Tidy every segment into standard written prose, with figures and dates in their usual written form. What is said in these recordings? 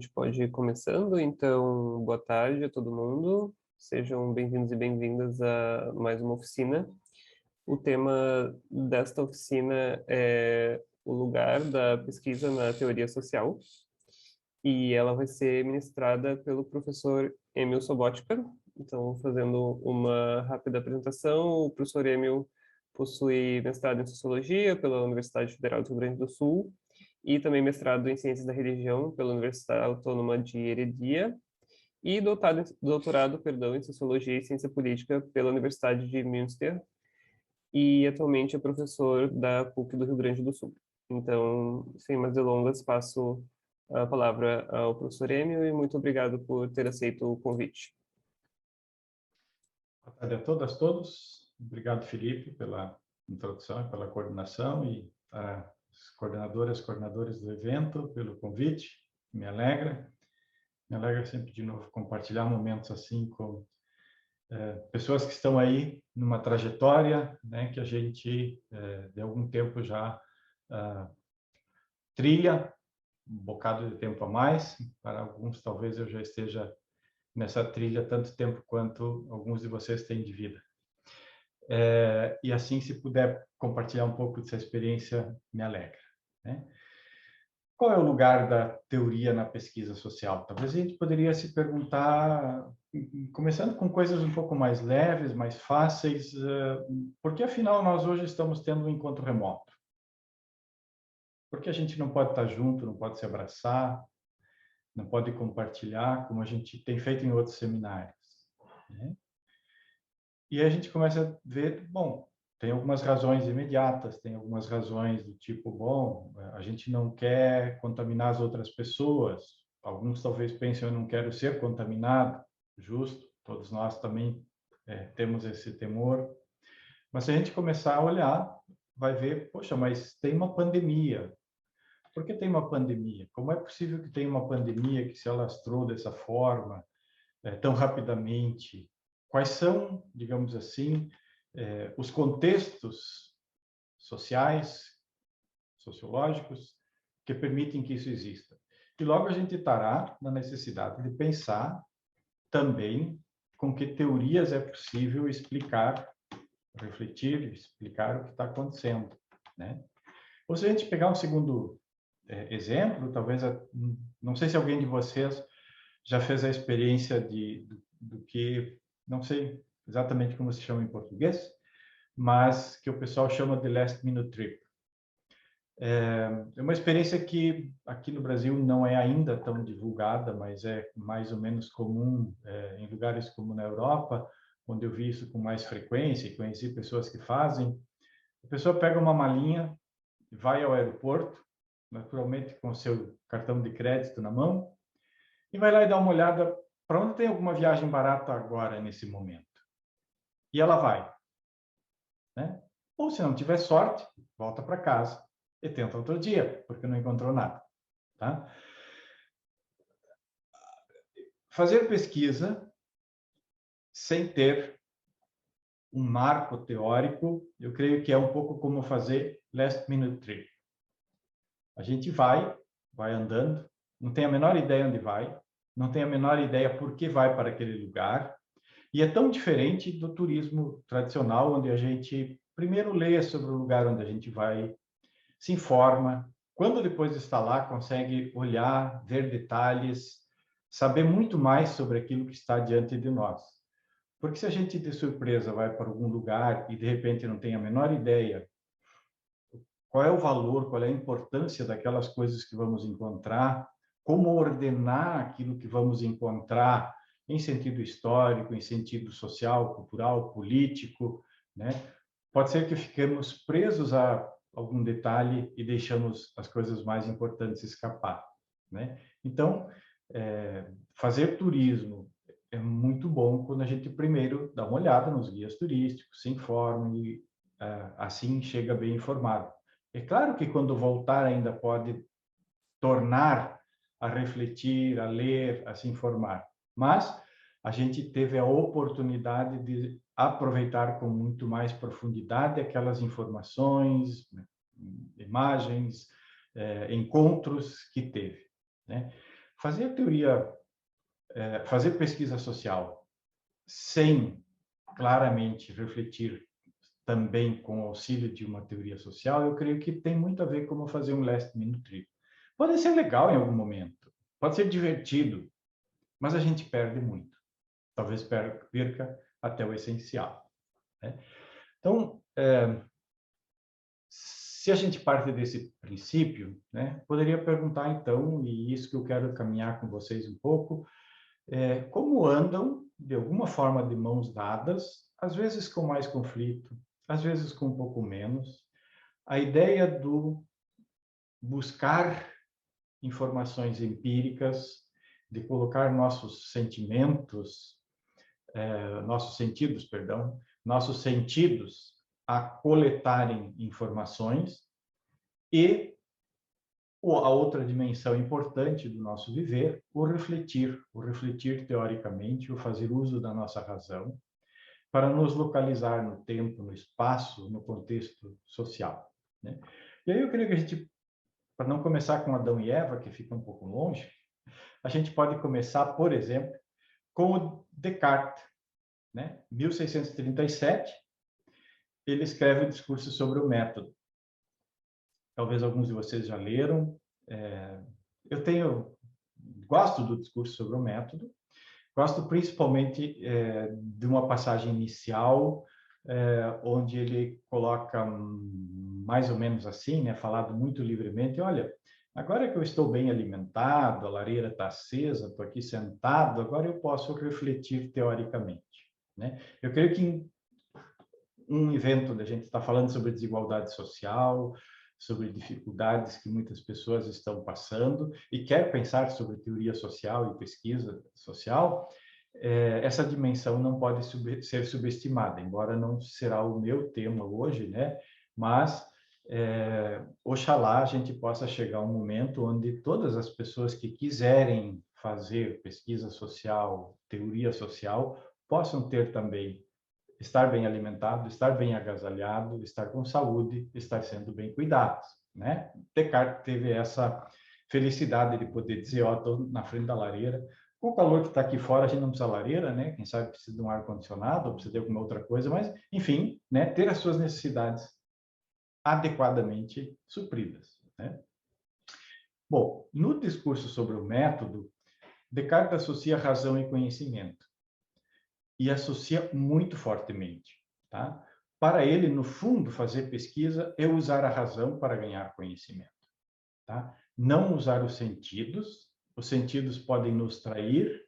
gente pode ir começando, então, boa tarde a todo mundo. Sejam bem-vindos e bem-vindas a mais uma oficina. O tema desta oficina é o lugar da pesquisa na teoria social, e ela vai ser ministrada pelo professor Emil Sobotka. Então, fazendo uma rápida apresentação, o professor Emil possui mestrado em Sociologia pela Universidade Federal do Rio Grande do Sul e também mestrado em Ciências da Religião pela Universidade Autônoma de Heredia e doutorado, em Sociologia e Ciência Política pela Universidade de Münster e atualmente é professor da PUC do Rio Grande do Sul. Então, sem mais delongas, passo a palavra ao professor Emil e muito obrigado por ter aceito o convite. Boa tarde a todas, todos. Obrigado, Felipe, pela introdução e pela coordenação e para as coordenadoras, coordenadores do evento, pelo convite. Me alegra sempre de novo compartilhar momentos assim com pessoas que estão aí numa trajetória, né, que a gente de algum tempo já trilha, um bocado de tempo a mais. Para alguns, talvez eu já esteja nessa trilha tanto tempo quanto alguns de vocês têm de vida. E assim, se puder compartilhar um pouco dessa experiência, me alegra, né? Qual é o lugar da teoria na pesquisa social? Talvez a gente poderia se perguntar, começando com coisas um pouco mais leves, mais fáceis, porque afinal nós hoje estamos tendo um encontro remoto? Porque a gente não pode estar junto, não pode se abraçar, não pode compartilhar, como a gente tem feito em outros seminários, né? E aí a gente começa a ver, bom, tem algumas razões imediatas, tem algumas razões do tipo, bom, a gente não quer contaminar as outras pessoas. Alguns talvez pensem, eu não quero ser contaminado, justo, todos nós também temos esse temor. Mas se a gente começar a olhar, vai ver, poxa, mas tem uma pandemia. Por que tem uma pandemia? Como é possível que tenha uma pandemia que se alastrou dessa forma, tão rapidamente? Quais são, digamos assim, os contextos sociais, sociológicos, que permitem que isso exista? E logo a gente estará na necessidade de pensar também com que teorias é possível explicar, refletir, explicar o que está acontecendo, né? Ou se a gente pegar um segundo exemplo, talvez, não sei se alguém de vocês já fez a experiência do que, não sei exatamente como se chama em português, mas que o pessoal chama de last minute trip. É uma experiência que aqui no Brasil não é ainda tão divulgada, mas é mais ou menos comum em lugares como na Europa, onde eu vi isso com mais frequência e conheci pessoas que fazem. A pessoa pega uma malinha, vai ao aeroporto, naturalmente com o seu cartão de crédito na mão, e vai lá e dá uma olhada para onde tem alguma viagem barata agora, nesse momento. E ela vai, né? Ou se não tiver sorte, volta para casa e tenta outro dia, porque não encontrou nada, tá? Fazer pesquisa sem ter um marco teórico, eu creio que é um pouco como fazer last minute trip. A gente vai andando, não tem a menor ideia onde vai, não tem a menor ideia por que vai para aquele lugar, e é tão diferente do turismo tradicional, onde a gente primeiro lê sobre o lugar onde a gente vai, se informa, quando depois de estar lá, consegue olhar, ver detalhes, saber muito mais sobre aquilo que está diante de nós. Porque se a gente de surpresa vai para algum lugar e de repente não tem a menor ideia qual é o valor, qual é a importância daquelas coisas que vamos encontrar, como ordenar aquilo que vamos encontrar em sentido histórico, em sentido social, cultural, político, né? Pode ser que fiquemos presos a algum detalhe e deixamos as coisas mais importantes escapar, né? Então, fazer turismo é muito bom quando a gente primeiro dá uma olhada nos guias turísticos, se informa e assim chega bem informado. É claro que quando voltar ainda pode tornar a refletir, a ler, a se informar, mas a gente teve a oportunidade de aproveitar com muito mais profundidade aquelas informações, imagens, encontros que teve, né? fazer teoria, fazer pesquisa social sem claramente refletir também com o auxílio de uma teoria social, eu creio que tem muito a ver com fazer um last minute trip. Pode ser legal em algum momento, pode ser divertido, mas a gente perde muito. Talvez perca até o essencial, né? Então, se a gente parte desse princípio, né, poderia perguntar então, e isso que eu quero caminhar com vocês um pouco, como andam, de alguma forma, de mãos dadas, às vezes com mais conflito, às vezes com um pouco menos, a ideia do buscar informações empíricas, de colocar nossos sentimentos, nossos sentidos a coletarem informações, e a outra dimensão importante do nosso viver, o refletir teoricamente, o fazer uso da nossa razão, para nos localizar no tempo, no espaço, no contexto social, né? E aí eu queria que a gente, para não começar com Adão e Eva, que fica um pouco longe, a gente pode começar, por exemplo, com o Descartes, né? 1637, ele escreve o discurso sobre o método. Talvez alguns de vocês já leram. Eu gosto do discurso sobre o método. Gosto principalmente de uma passagem inicial, onde ele coloca mais ou menos assim, né, falado muito livremente: olha, agora que eu estou bem alimentado, a lareira está acesa, estou aqui sentado, agora eu posso refletir teoricamente, né? Eu creio que em um evento onde a gente está falando sobre desigualdade social, sobre dificuldades que muitas pessoas estão passando e quer pensar sobre teoria social e pesquisa social, essa dimensão não pode ser subestimada, embora não será o meu tema hoje, né? Mas oxalá a gente possa chegar a um momento onde todas as pessoas que quiserem fazer pesquisa social, teoria social, possam ter também estar bem alimentado, estar bem agasalhado, estar com saúde, estar sendo bem cuidados, né? Descartes teve essa felicidade de poder dizer: ó, estou na frente da lareira, com o calor que está aqui fora, a gente não precisa lareira, né? Quem sabe precisa de um ar-condicionado, ou precisa de alguma outra coisa, mas, enfim, né? Ter as suas necessidades adequadamente supridas, né? Bom, no discurso sobre o método, Descartes associa razão e conhecimento, e associa muito fortemente, tá? Para ele, no fundo, fazer pesquisa é usar a razão para ganhar conhecimento, tá? Não usar os sentidos podem nos trair,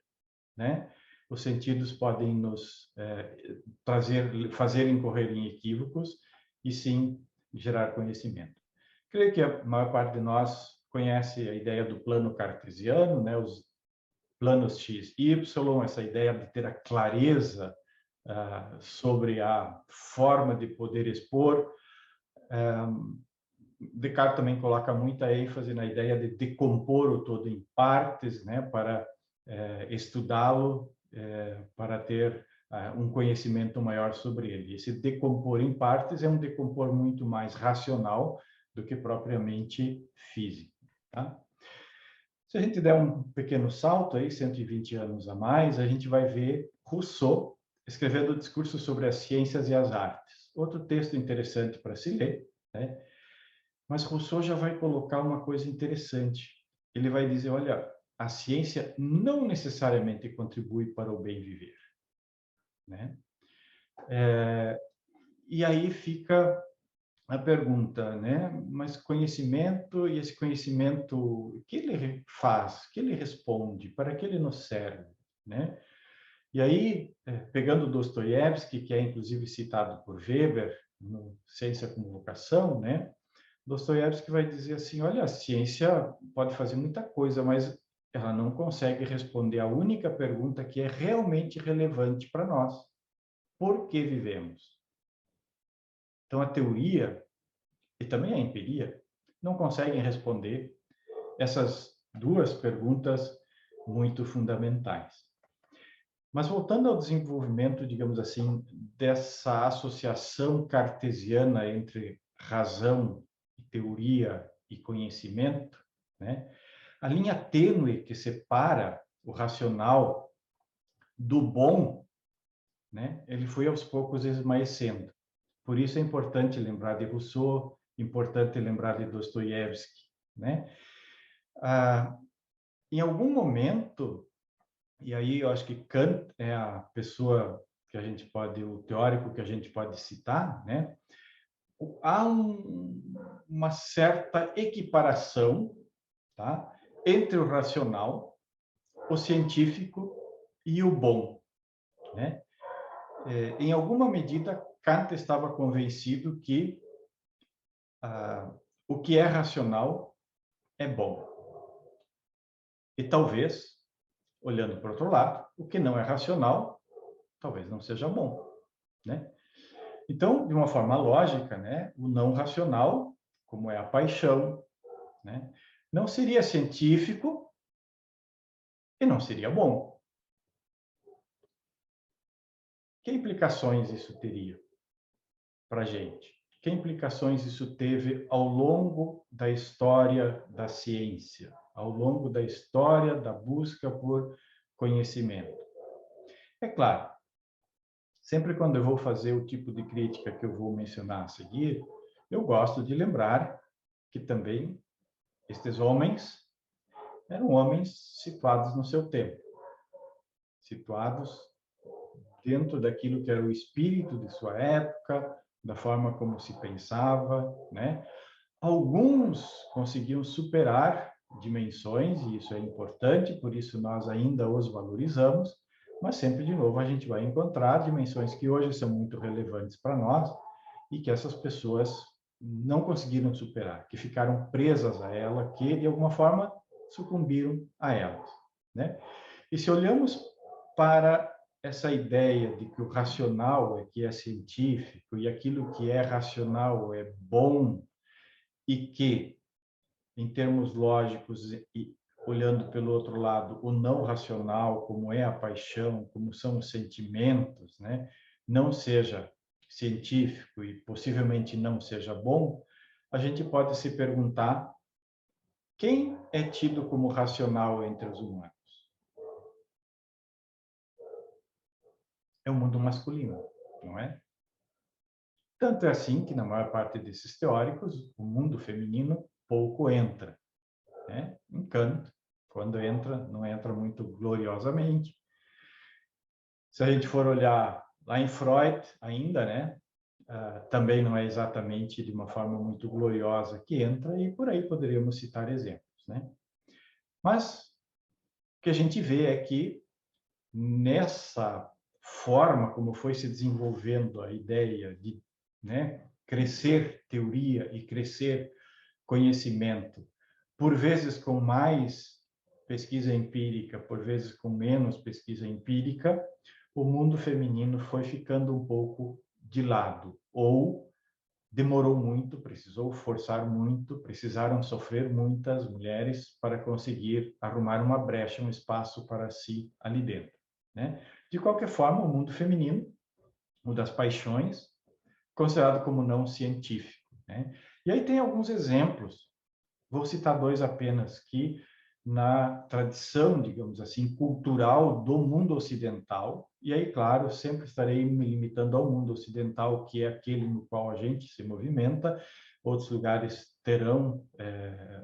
né? Os sentidos podem nos fazer incorrer em equívocos, e sim gerar conhecimento. Creio que a maior parte de nós conhece a ideia do plano cartesiano, né? Os planos X, Y, essa ideia de ter a clareza sobre a forma de poder expor. Descartes também coloca muita ênfase na ideia de decompor o todo em partes, né, para estudá-lo, para ter um conhecimento maior sobre ele. Esse decompor em partes é um decompor muito mais racional do que propriamente físico, tá? Se a gente der um pequeno salto aí, 120 anos a mais, a gente vai ver Rousseau escrevendo o discurso sobre as ciências e as artes. Outro texto interessante para se ler, né? Mas Rousseau já vai colocar uma coisa interessante. Ele vai dizer: olha, a ciência não necessariamente contribui para o bem viver, né? E aí fica a pergunta, né? Mas conhecimento, e esse conhecimento, o que ele faz? O que ele responde? Para que ele nos serve, né? E aí, pegando Dostoiévski, que é inclusive citado por Weber no Ciência como Vocação, né? Dostoiévski vai dizer assim: olha, a ciência pode fazer muita coisa, mas ela não consegue responder a única pergunta que é realmente relevante para nós: por que vivemos? Então, a teoria e também a empiria não conseguem responder essas duas perguntas muito fundamentais. Mas voltando ao desenvolvimento, digamos assim, dessa associação cartesiana entre razão, teoria e conhecimento, né? a linha tênue que separa o racional do bom, né, ele foi aos poucos esmaecendo. Por isso é importante lembrar de Rousseau, importante lembrar de Dostoiévski, né? Em algum momento, e aí eu acho que Kant é a pessoa que a gente pode, o teórico que a gente pode citar, né? Há uma certa equiparação, tá, entre o racional, o científico e o bom, né? Em alguma medida, Kant estava convencido que o que é racional é bom. E talvez, olhando para o outro lado, o que não é racional talvez não seja bom, né? Então, de uma forma lógica, né, o não racional, como é a paixão, né, não seria científico e não seria bom. Que implicações isso teria para a gente? Que implicações isso teve ao longo da história da ciência, ao longo da história da busca por conhecimento? É claro, sempre quando eu vou fazer o tipo de crítica que eu vou mencionar a seguir, eu gosto de lembrar que também estes homens eram homens situados no seu tempo, situados dentro daquilo que era o espírito de sua época, da forma como se pensava, né? Alguns conseguiam superar dimensões, e isso é importante, por isso nós ainda os valorizamos, mas sempre de novo a gente vai encontrar dimensões que hoje são muito relevantes para nós e que essas pessoas não conseguiram superar, que ficaram presas a ela, que de alguma forma sucumbiram a elas, né? E se olhamos para essa ideia de que o racional é que é científico e aquilo que é racional é bom e que, em termos lógicos e olhando pelo outro lado, o não racional, como é a paixão, como são os sentimentos, né, não seja científico e possivelmente não seja bom, a gente pode se perguntar quem é tido como racional entre os humanos? É o mundo masculino, não é? Tanto é assim que, na maior parte desses teóricos, o mundo feminino pouco entra, né? Em Kant, quando entra, não entra muito gloriosamente. Se a gente for olhar lá em Freud, ainda, né? Também não é exatamente de uma forma muito gloriosa que entra, e por aí poderíamos citar exemplos, né? Mas o que a gente vê é que nessa forma como foi se desenvolvendo a ideia de, né, crescer teoria e crescer conhecimento, por vezes com mais pesquisa empírica, por vezes com menos pesquisa empírica, o mundo feminino foi ficando um pouco de lado, ou demorou muito, precisou forçar muito, precisaram sofrer muitas mulheres para conseguir arrumar uma brecha, um espaço para si ali dentro, né? De qualquer forma, o mundo feminino, o das paixões, considerado como não científico, né? E aí tem alguns exemplos, vou citar dois apenas, que na tradição, digamos assim, cultural do mundo ocidental, e aí, claro, sempre estarei me limitando ao mundo ocidental, que é aquele no qual a gente se movimenta, outros lugares terão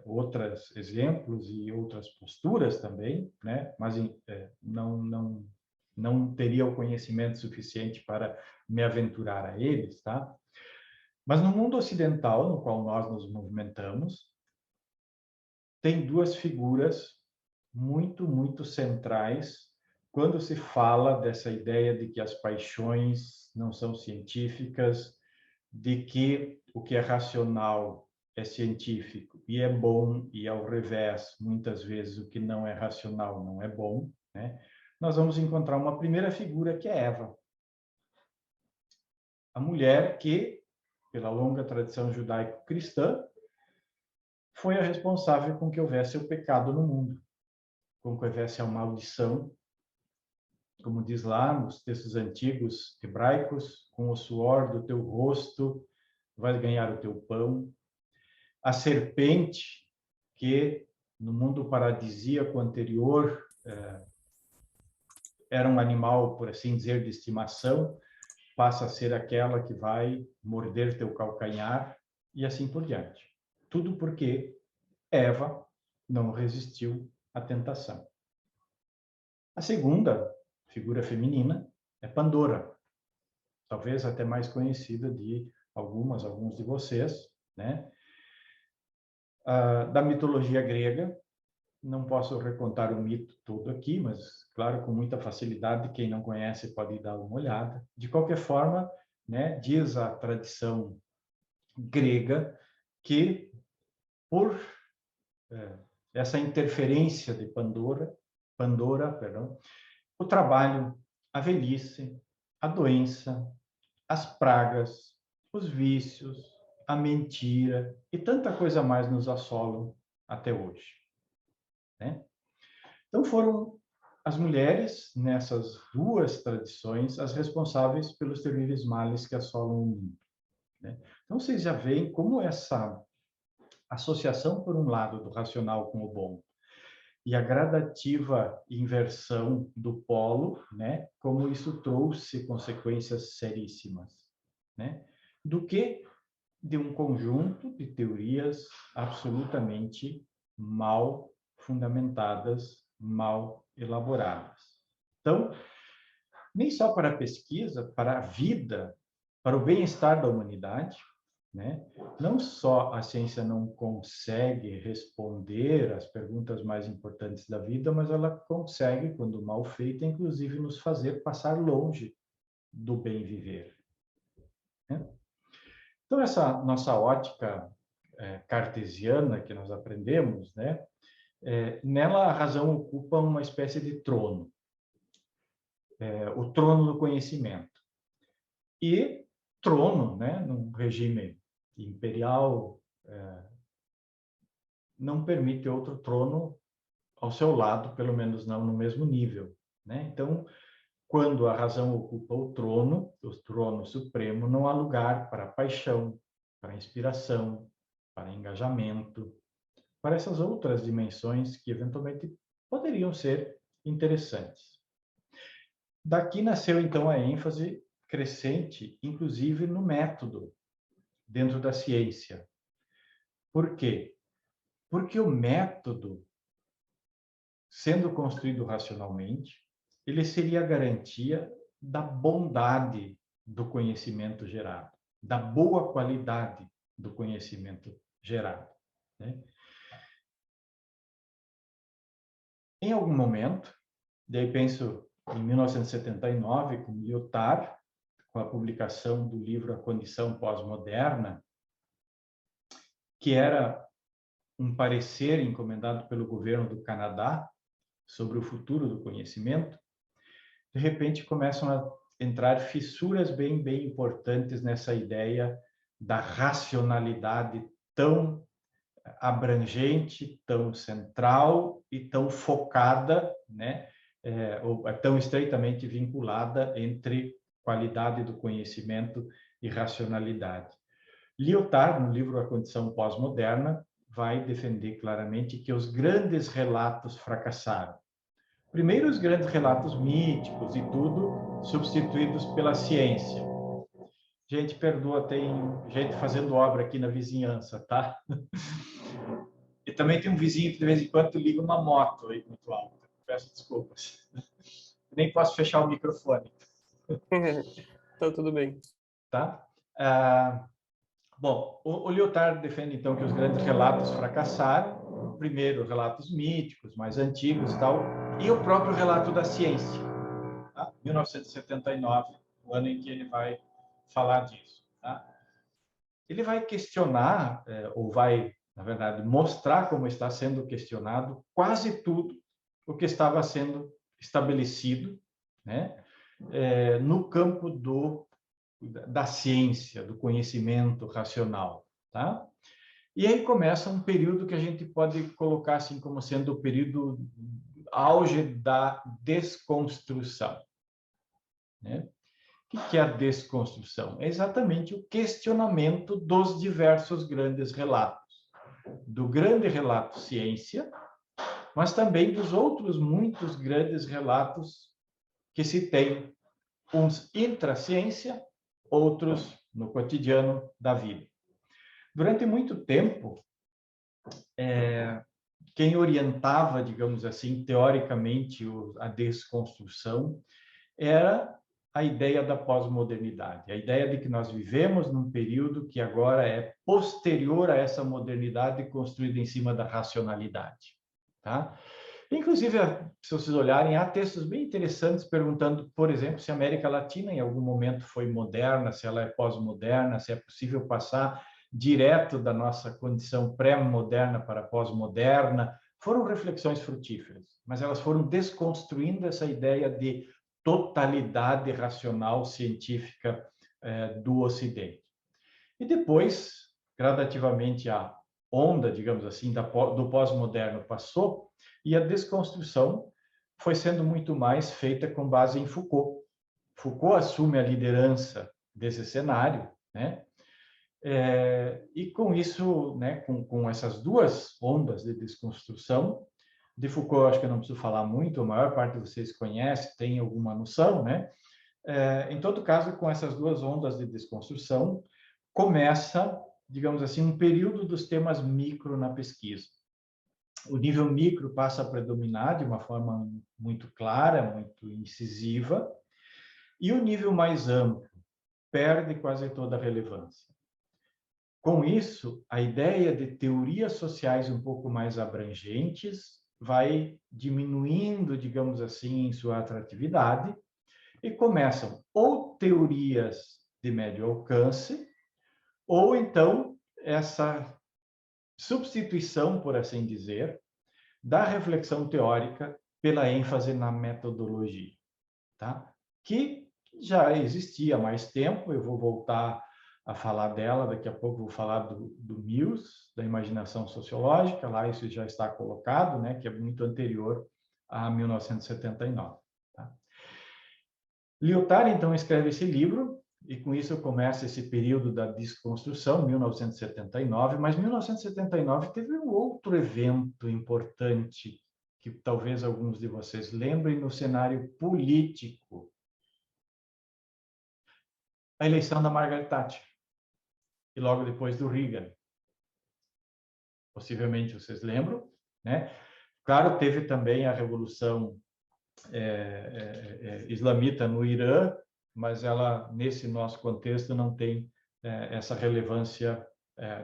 outros exemplos e outras posturas também, né? Mas não teria o conhecimento suficiente para me aventurar a eles, tá? Mas no mundo ocidental, no qual nós nos movimentamos, tem duas figuras muito centrais quando se fala dessa ideia de que as paixões não são científicas, de que o que é racional é científico e é bom, e ao revés, muitas vezes o que não é racional não é bom, né? Nós vamos encontrar uma primeira figura que é Eva, a mulher que, pela longa tradição judaico-cristã, foi a responsável com que houvesse o pecado no mundo, com que houvesse a maldição, como diz lá nos textos antigos hebraicos, com o suor do teu rosto vais ganhar o teu pão. A serpente que no mundo paradisíaco anterior, era um animal, por assim dizer, de estimação, passa a ser aquela que vai morder teu calcanhar e assim por diante. Tudo porque Eva não resistiu à tentação. A segunda figura feminina é Pandora, talvez até mais conhecida de alguns de vocês, né? Da mitologia grega. Não posso recontar o mito todo aqui, mas, claro, com muita facilidade, quem não conhece pode dar uma olhada. De qualquer forma, né, diz a tradição grega que, por essa interferência de Pandora, o trabalho, a velhice, a doença, as pragas, os vícios, a mentira e tanta coisa mais nos assolam até hoje, né? Então, foram as mulheres, nessas duas tradições, as responsáveis pelos terríveis males que assolam o mundo, né? Então, vocês já veem como essa associação, por um lado, do racional com o bom e a gradativa inversão do polo, né? Como isso trouxe consequências seríssimas, né? Do que de um conjunto de teorias absolutamente mal fundamentadas, mal elaboradas. Então, nem só para a pesquisa, para a vida, para o bem-estar da humanidade, né? Não só a ciência não consegue responder às perguntas mais importantes da vida, mas ela consegue, quando mal feita, inclusive nos fazer passar longe do bem viver, né? Então, essa nossa ótica cartesiana que nós aprendemos, né? Nela a razão ocupa uma espécie de trono, o trono do conhecimento. E trono, né, num regime imperial, não permite outro trono ao seu lado, pelo menos não no mesmo nível, né? Então, quando a razão ocupa o trono supremo, não há lugar para paixão, para inspiração, para engajamento, para essas outras dimensões que eventualmente poderiam ser interessantes. Daqui nasceu então a ênfase crescente, inclusive no método dentro da ciência. Por quê? Porque o método, sendo construído racionalmente, ele seria a garantia da bondade do conhecimento gerado, da boa qualidade do conhecimento gerado, né? Em algum momento, daí penso em 1979, com Lyotard, com a publicação do livro A Condição Pós-Moderna, que era um parecer encomendado pelo governo do Canadá sobre o futuro do conhecimento, de repente começam a entrar fissuras bem importantes nessa ideia da racionalidade tão abrangente, tão central e tão focada, né? Ou tão estreitamente vinculada entre qualidade do conhecimento e racionalidade. Lyotard, no livro A Condição Pós-Moderna, vai defender claramente que os grandes relatos fracassaram. Primeiro, os grandes relatos míticos e tudo, substituídos pela ciência. Gente, perdoa, tem gente fazendo obra aqui na vizinhança, tá? E também tem um vizinho que de vez em quando liga uma moto aí muito alta. Peço desculpas. Nem posso fechar o microfone. Tá tudo bem. Tá? Bom, o Lyotard defende então que os grandes relatos fracassaram. Primeiro, relatos míticos, mais antigos e tal, e o próprio relato da ciência. Tá? 1979, o ano em que ele vai falar disso. Tá? Ele vai questionar, ou vai, na verdade, mostrar como está sendo questionado quase tudo o que estava sendo estabelecido, né, no campo da ciência, do conhecimento racional. Tá? E aí começa um período que a gente pode colocar assim como sendo o período auge da desconstrução, né? O que é a desconstrução? É exatamente o questionamento dos diversos grandes relatos. Do grande relato ciência, mas também dos outros muitos grandes relatos que se tem, uns intra-ciência, outros no cotidiano da vida. Durante muito tempo, quem orientava, digamos assim, teoricamente, a desconstrução era a ideia da pós-modernidade, a ideia de que nós vivemos num período que agora é posterior a essa modernidade construída em cima da racionalidade. Tá? Inclusive, se vocês olharem, há textos bem interessantes perguntando, por exemplo, se a América Latina em algum momento foi moderna, se ela é pós-moderna, se é possível passar direto da nossa condição pré-moderna para pós-moderna. Foram reflexões frutíferas, mas elas foram desconstruindo essa ideia de totalidade racional científica do Ocidente. E depois, gradativamente, a onda, digamos assim, do pós-moderno passou e a desconstrução foi sendo muito mais feita com base em Foucault. Foucault assume a liderança desse cenário, né? E com isso, né, com essas duas ondas de desconstrução, de Foucault, acho que eu não preciso falar muito, a maior parte de vocês conhece, tem alguma noção, né? Em todo caso, com essas duas ondas de desconstrução, começa, digamos assim, um período dos temas micro na pesquisa. O nível micro passa a predominar de uma forma muito clara, muito incisiva, e o nível mais amplo perde quase toda a relevância. Com isso, a ideia de teorias sociais um pouco mais abrangentes vai diminuindo, digamos assim, em sua atratividade, e começam ou teorias de médio alcance, ou então essa substituição, por assim dizer, da reflexão teórica pela ênfase na metodologia, tá? Que já existia há mais tempo, eu vou voltar a falar dela, daqui a pouco vou falar do Mills, da imaginação sociológica, lá isso já está colocado, né, que é muito anterior a 1979. Tá? Lyotard, então, escreve esse livro, e com isso começa esse período da desconstrução, 1979, mas 1979 teve um outro evento importante, que talvez alguns de vocês lembrem, no cenário político. A eleição da Margaret Thatcher, e logo depois do Reagan. Possivelmente vocês lembram, né? Claro, teve também a Revolução Islamita no Irã, mas ela, nesse nosso contexto, não tem essa relevância,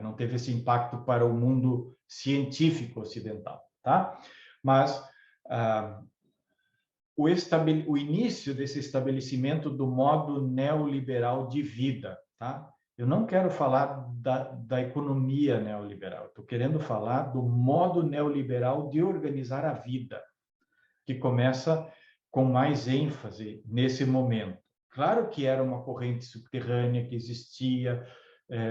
não teve esse impacto para o mundo científico ocidental, tá? Mas o início desse estabelecimento do modo neoliberal de vida, tá? Eu não quero falar da economia neoliberal, estou querendo falar do modo neoliberal de organizar a vida, que começa com mais ênfase nesse momento. Claro que era uma corrente subterrânea que existia,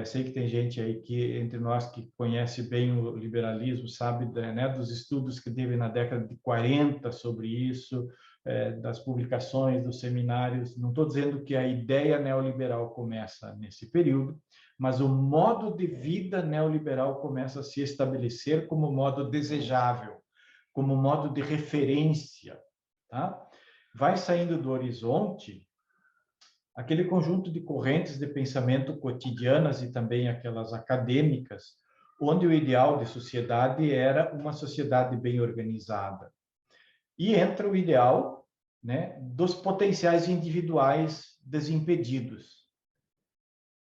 sei que tem gente aí que entre nós que conhece bem o liberalismo, sabe, né, dos estudos que teve na década de 40 sobre isso, das publicações, dos seminários. Não estou dizendo que a ideia neoliberal começa nesse período, mas o modo de vida neoliberal começa a se estabelecer como modo desejável, como modo de referência, tá? Vai saindo do horizonte aquele conjunto de correntes de pensamento cotidianas e também aquelas acadêmicas, onde o ideal de sociedade era uma sociedade bem organizada. E entra o ideal, né, dos potenciais individuais desimpedidos,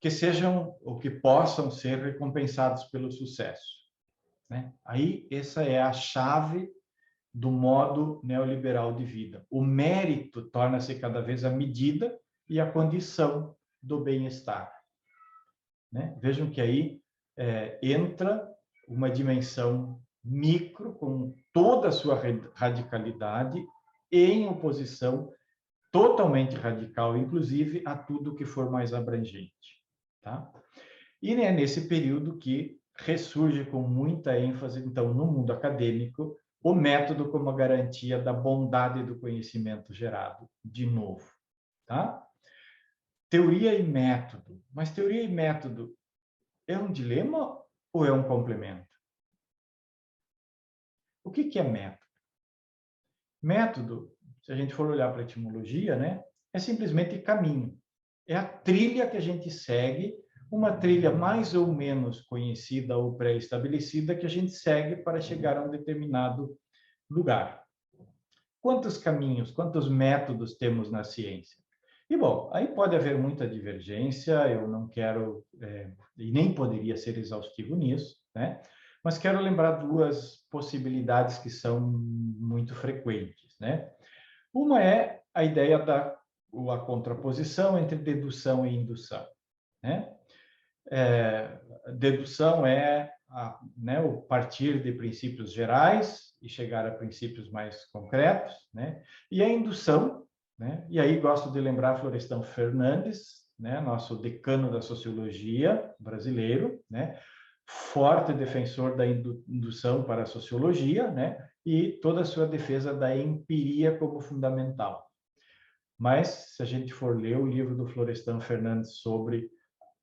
que sejam ou que possam ser recompensados pelo sucesso, né? Aí essa é a chave do modo neoliberal de vida. O mérito torna-se cada vez a medida e a condição do bem-estar, né? Vejam que aí entra uma dimensão micro, com toda a sua radicalidade, em oposição totalmente radical, inclusive, a tudo que for mais abrangente. Tá? E é nesse período que ressurge com muita ênfase, então, no mundo acadêmico, o método como a garantia da bondade do conhecimento gerado, de novo. Tá? Teoria e método. Mas teoria e método é um dilema ou é um complemento? O que é método? Método, se a gente for olhar para a etimologia, né, é simplesmente caminho. É a trilha que a gente segue, uma trilha mais ou menos conhecida ou pré-estabelecida que a gente segue para chegar a um determinado lugar. Quantos caminhos, quantos métodos temos na ciência? E, bom, aí pode haver muita divergência, eu não quero, e nem poderia ser exaustivo nisso, né? Mas quero lembrar duas possibilidades que são muito frequentes, né? Uma é a ideia da a contraposição entre dedução e indução, né? Dedução é né, o partir de princípios gerais e chegar a princípios mais concretos, né? E a indução, né? E aí gosto de lembrar Florestan Fernandes, né? Nosso decano da sociologia brasileiro, né? Forte defensor da indução para a sociologia, né? E toda a sua defesa da empiria como fundamental. Mas, se a gente for ler o livro do Florestan Fernandes sobre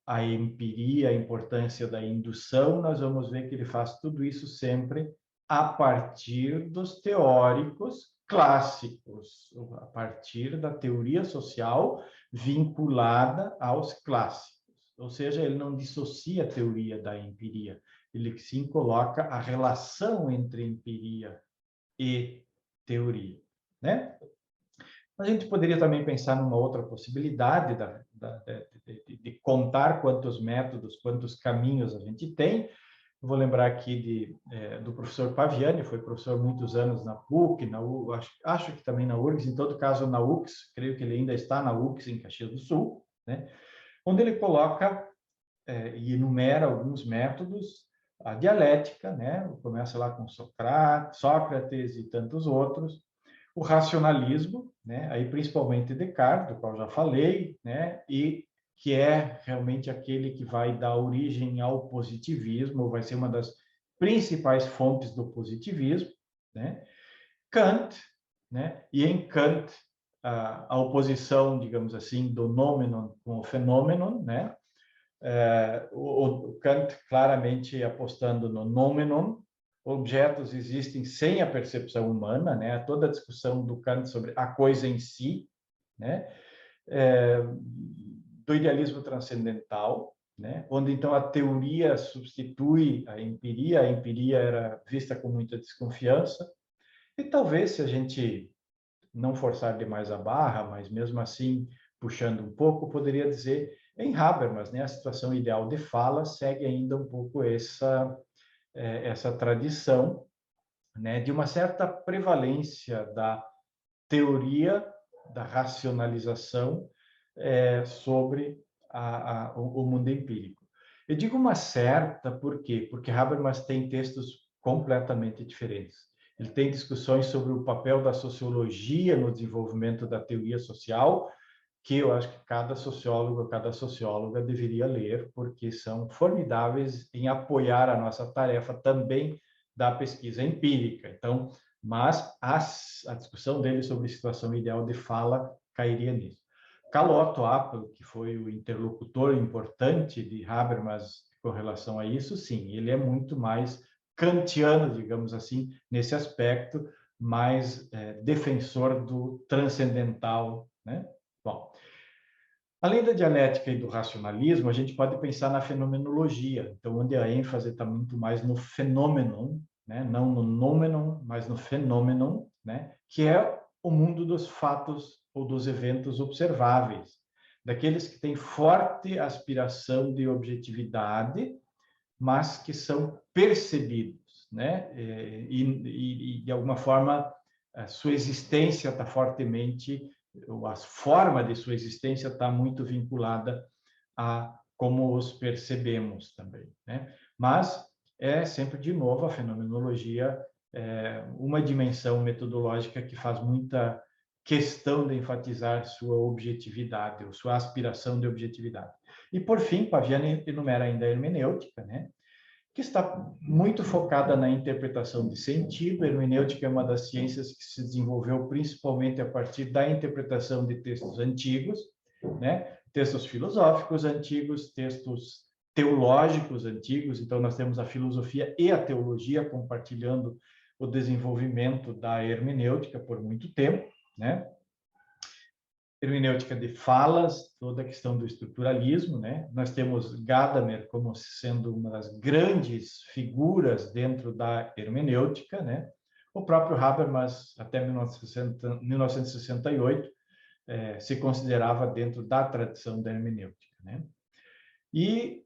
a empiria, a importância da indução, nós vamos ver que ele faz tudo isso sempre a partir dos teóricos clássicos, a partir da teoria social vinculada aos clássicos. Ou seja, ele não dissocia a teoria da empiria, ele sim coloca a relação entre empiria e teoria, né? A gente poderia também pensar numa outra possibilidade de contar quantos métodos, quantos caminhos a gente tem. Eu vou lembrar aqui do professor Paviani, foi professor muitos anos na PUC, acho que também na URGS, em todo caso na UX, creio que ele ainda está na UX em Caxias do Sul, né? Onde ele coloca e enumera alguns métodos, a dialética, né? Começa lá com Sócrates e tantos outros, o racionalismo, né? Aí principalmente Descartes, do qual já falei, né? E que é realmente aquele que vai dar origem ao positivismo, vai ser uma das principais fontes do positivismo, né? Kant, né? E em Kant a oposição, digamos assim, do nomenon com o fenômeno, né? O Kant claramente apostando no nomenon, objetos existem sem a percepção humana, né? Toda a discussão do Kant sobre a coisa em si, né? Do idealismo transcendental, né? Onde então a teoria substitui a empiria era vista com muita desconfiança, e talvez se a gente não forçar demais a barra, mas mesmo assim puxando um pouco, poderia dizer em Habermas, né? A situação ideal de fala segue ainda um pouco essa tradição, né, de uma certa prevalência da teoria, da racionalização sobre o mundo empírico. Eu digo uma certa, por quê? Porque Habermas tem textos completamente diferentes. Ele tem discussões sobre o papel da sociologia no desenvolvimento da teoria social, que eu acho que cada sociólogo, cada socióloga deveria ler, porque são formidáveis em apoiar a nossa tarefa também da pesquisa empírica. Então, mas a discussão dele sobre situação ideal de fala cairia nisso. Karl Otto Appel, que foi o interlocutor importante de Habermas com relação a isso, sim, ele é muito mais kantiano, digamos assim, nesse aspecto, mais defensor do transcendental, né? Bom, além da dialética e do racionalismo, a gente pode pensar na fenomenologia, então onde a ênfase está muito mais no fenômeno, né? Não no nomenon, mas no fenômeno, né? Que é o mundo dos fatos ou dos eventos observáveis, daqueles que têm forte aspiração de objetividade, mas que são percebidos, né? E de alguma forma a sua existência está fortemente, a forma de sua existência está muito vinculada a como os percebemos também, né? Mas é sempre de novo a fenomenologia uma dimensão metodológica que faz muita questão de enfatizar sua objetividade, ou sua aspiração de objetividade. E, por fim, Paviani enumera ainda a hermenêutica, né? Que está muito focada na interpretação de sentido. A hermenêutica é uma das ciências que se desenvolveu principalmente a partir da interpretação de textos antigos, né? Textos filosóficos antigos, textos teológicos antigos. Então, nós temos a filosofia e a teologia compartilhando o desenvolvimento da hermenêutica por muito tempo, né? Hermenêutica de falas, toda a questão do estruturalismo, né? Nós temos Gadamer como sendo uma das grandes figuras dentro da hermenêutica, né? O próprio Habermas, até 1968, se considerava dentro da tradição da hermenêutica, né? E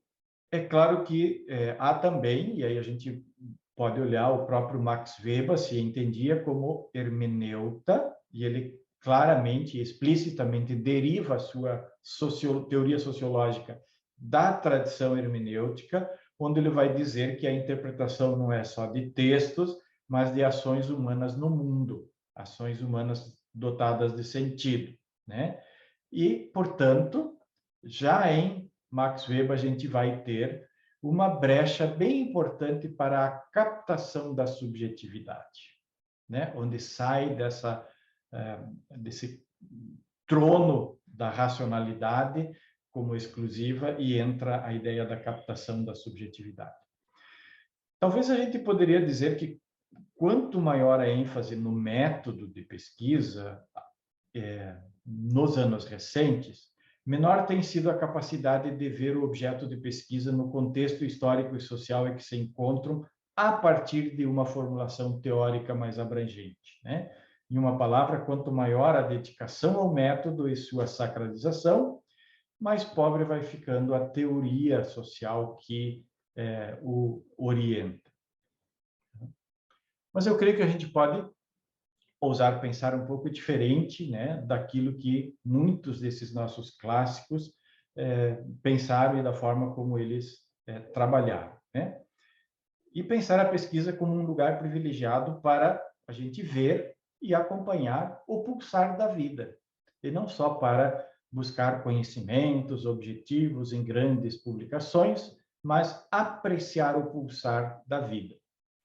é claro que há também, e aí a gente pode olhar o próprio Max Weber, se entendia como hermeneuta, e ele claramente, explicitamente deriva a sua teoria sociológica da tradição hermenêutica, onde ele vai dizer que a interpretação não é só de textos, mas de ações humanas no mundo, ações humanas dotadas de sentido, né? E, portanto, já em Max Weber a gente vai ter uma brecha bem importante para a captação da subjetividade, né? Onde sai desse trono da racionalidade como exclusiva e entra a ideia da captação da subjetividade. Talvez a gente poderia dizer que quanto maior a ênfase no método de pesquisa nos anos recentes, menor tem sido a capacidade de ver o objeto de pesquisa no contexto histórico e social em que se encontram a partir de uma formulação teórica mais abrangente, né? Em uma palavra, quanto maior a dedicação ao método e sua sacralização, mais pobre vai ficando a teoria social que o orienta. Mas eu creio que a gente pode ousar pensar um pouco diferente, né, daquilo que muitos desses nossos clássicos pensaram e da forma como eles trabalharam, né? E pensar a pesquisa como um lugar privilegiado para a gente ver e acompanhar o pulsar da vida, e não só para buscar conhecimentos, objetivos em grandes publicações, mas apreciar o pulsar da vida,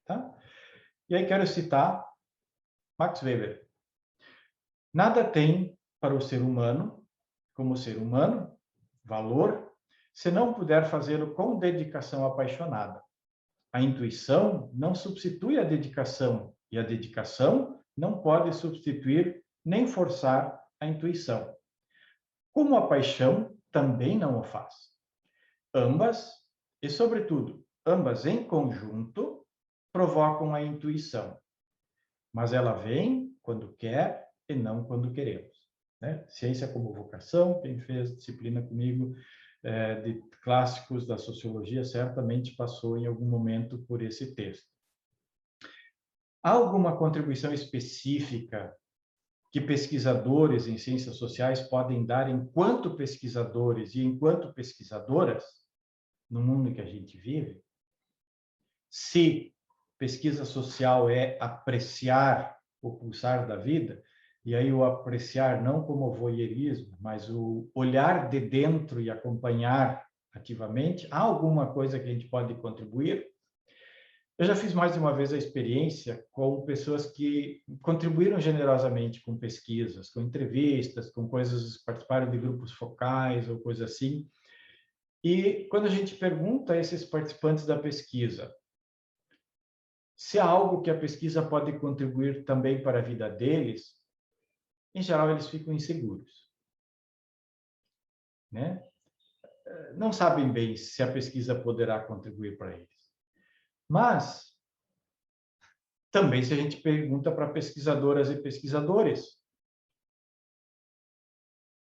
tá? E aí quero citar Max Weber. Nada tem para o ser humano, como ser humano, valor, se não puder fazê-lo com dedicação apaixonada. A intuição não substitui a dedicação, e a dedicação não pode substituir nem forçar a intuição. Como a paixão também não o faz. Ambas, e sobretudo, ambas em conjunto, provocam a intuição. Mas ela vem quando quer e não quando queremos, né? Ciência como vocação, quem fez disciplina comigo de clássicos da sociologia certamente passou em algum momento por esse texto. Há alguma contribuição específica que pesquisadores em ciências sociais podem dar enquanto pesquisadores e enquanto pesquisadoras no mundo em que a gente vive? Se pesquisa social é apreciar o pulsar da vida, e aí o apreciar não como voyeurismo, mas o olhar de dentro e acompanhar ativamente, há alguma coisa que a gente pode contribuir? Eu já fiz mais de uma vez a experiência com pessoas que contribuíram generosamente com pesquisas, com entrevistas, com coisas, participaram de grupos focais ou coisa assim. E quando a gente pergunta a esses participantes da pesquisa se há algo que a pesquisa pode contribuir também para a vida deles, em geral eles ficam inseguros, né? Não sabem bem se a pesquisa poderá contribuir para eles. Mas também se a gente pergunta para pesquisadoras e pesquisadores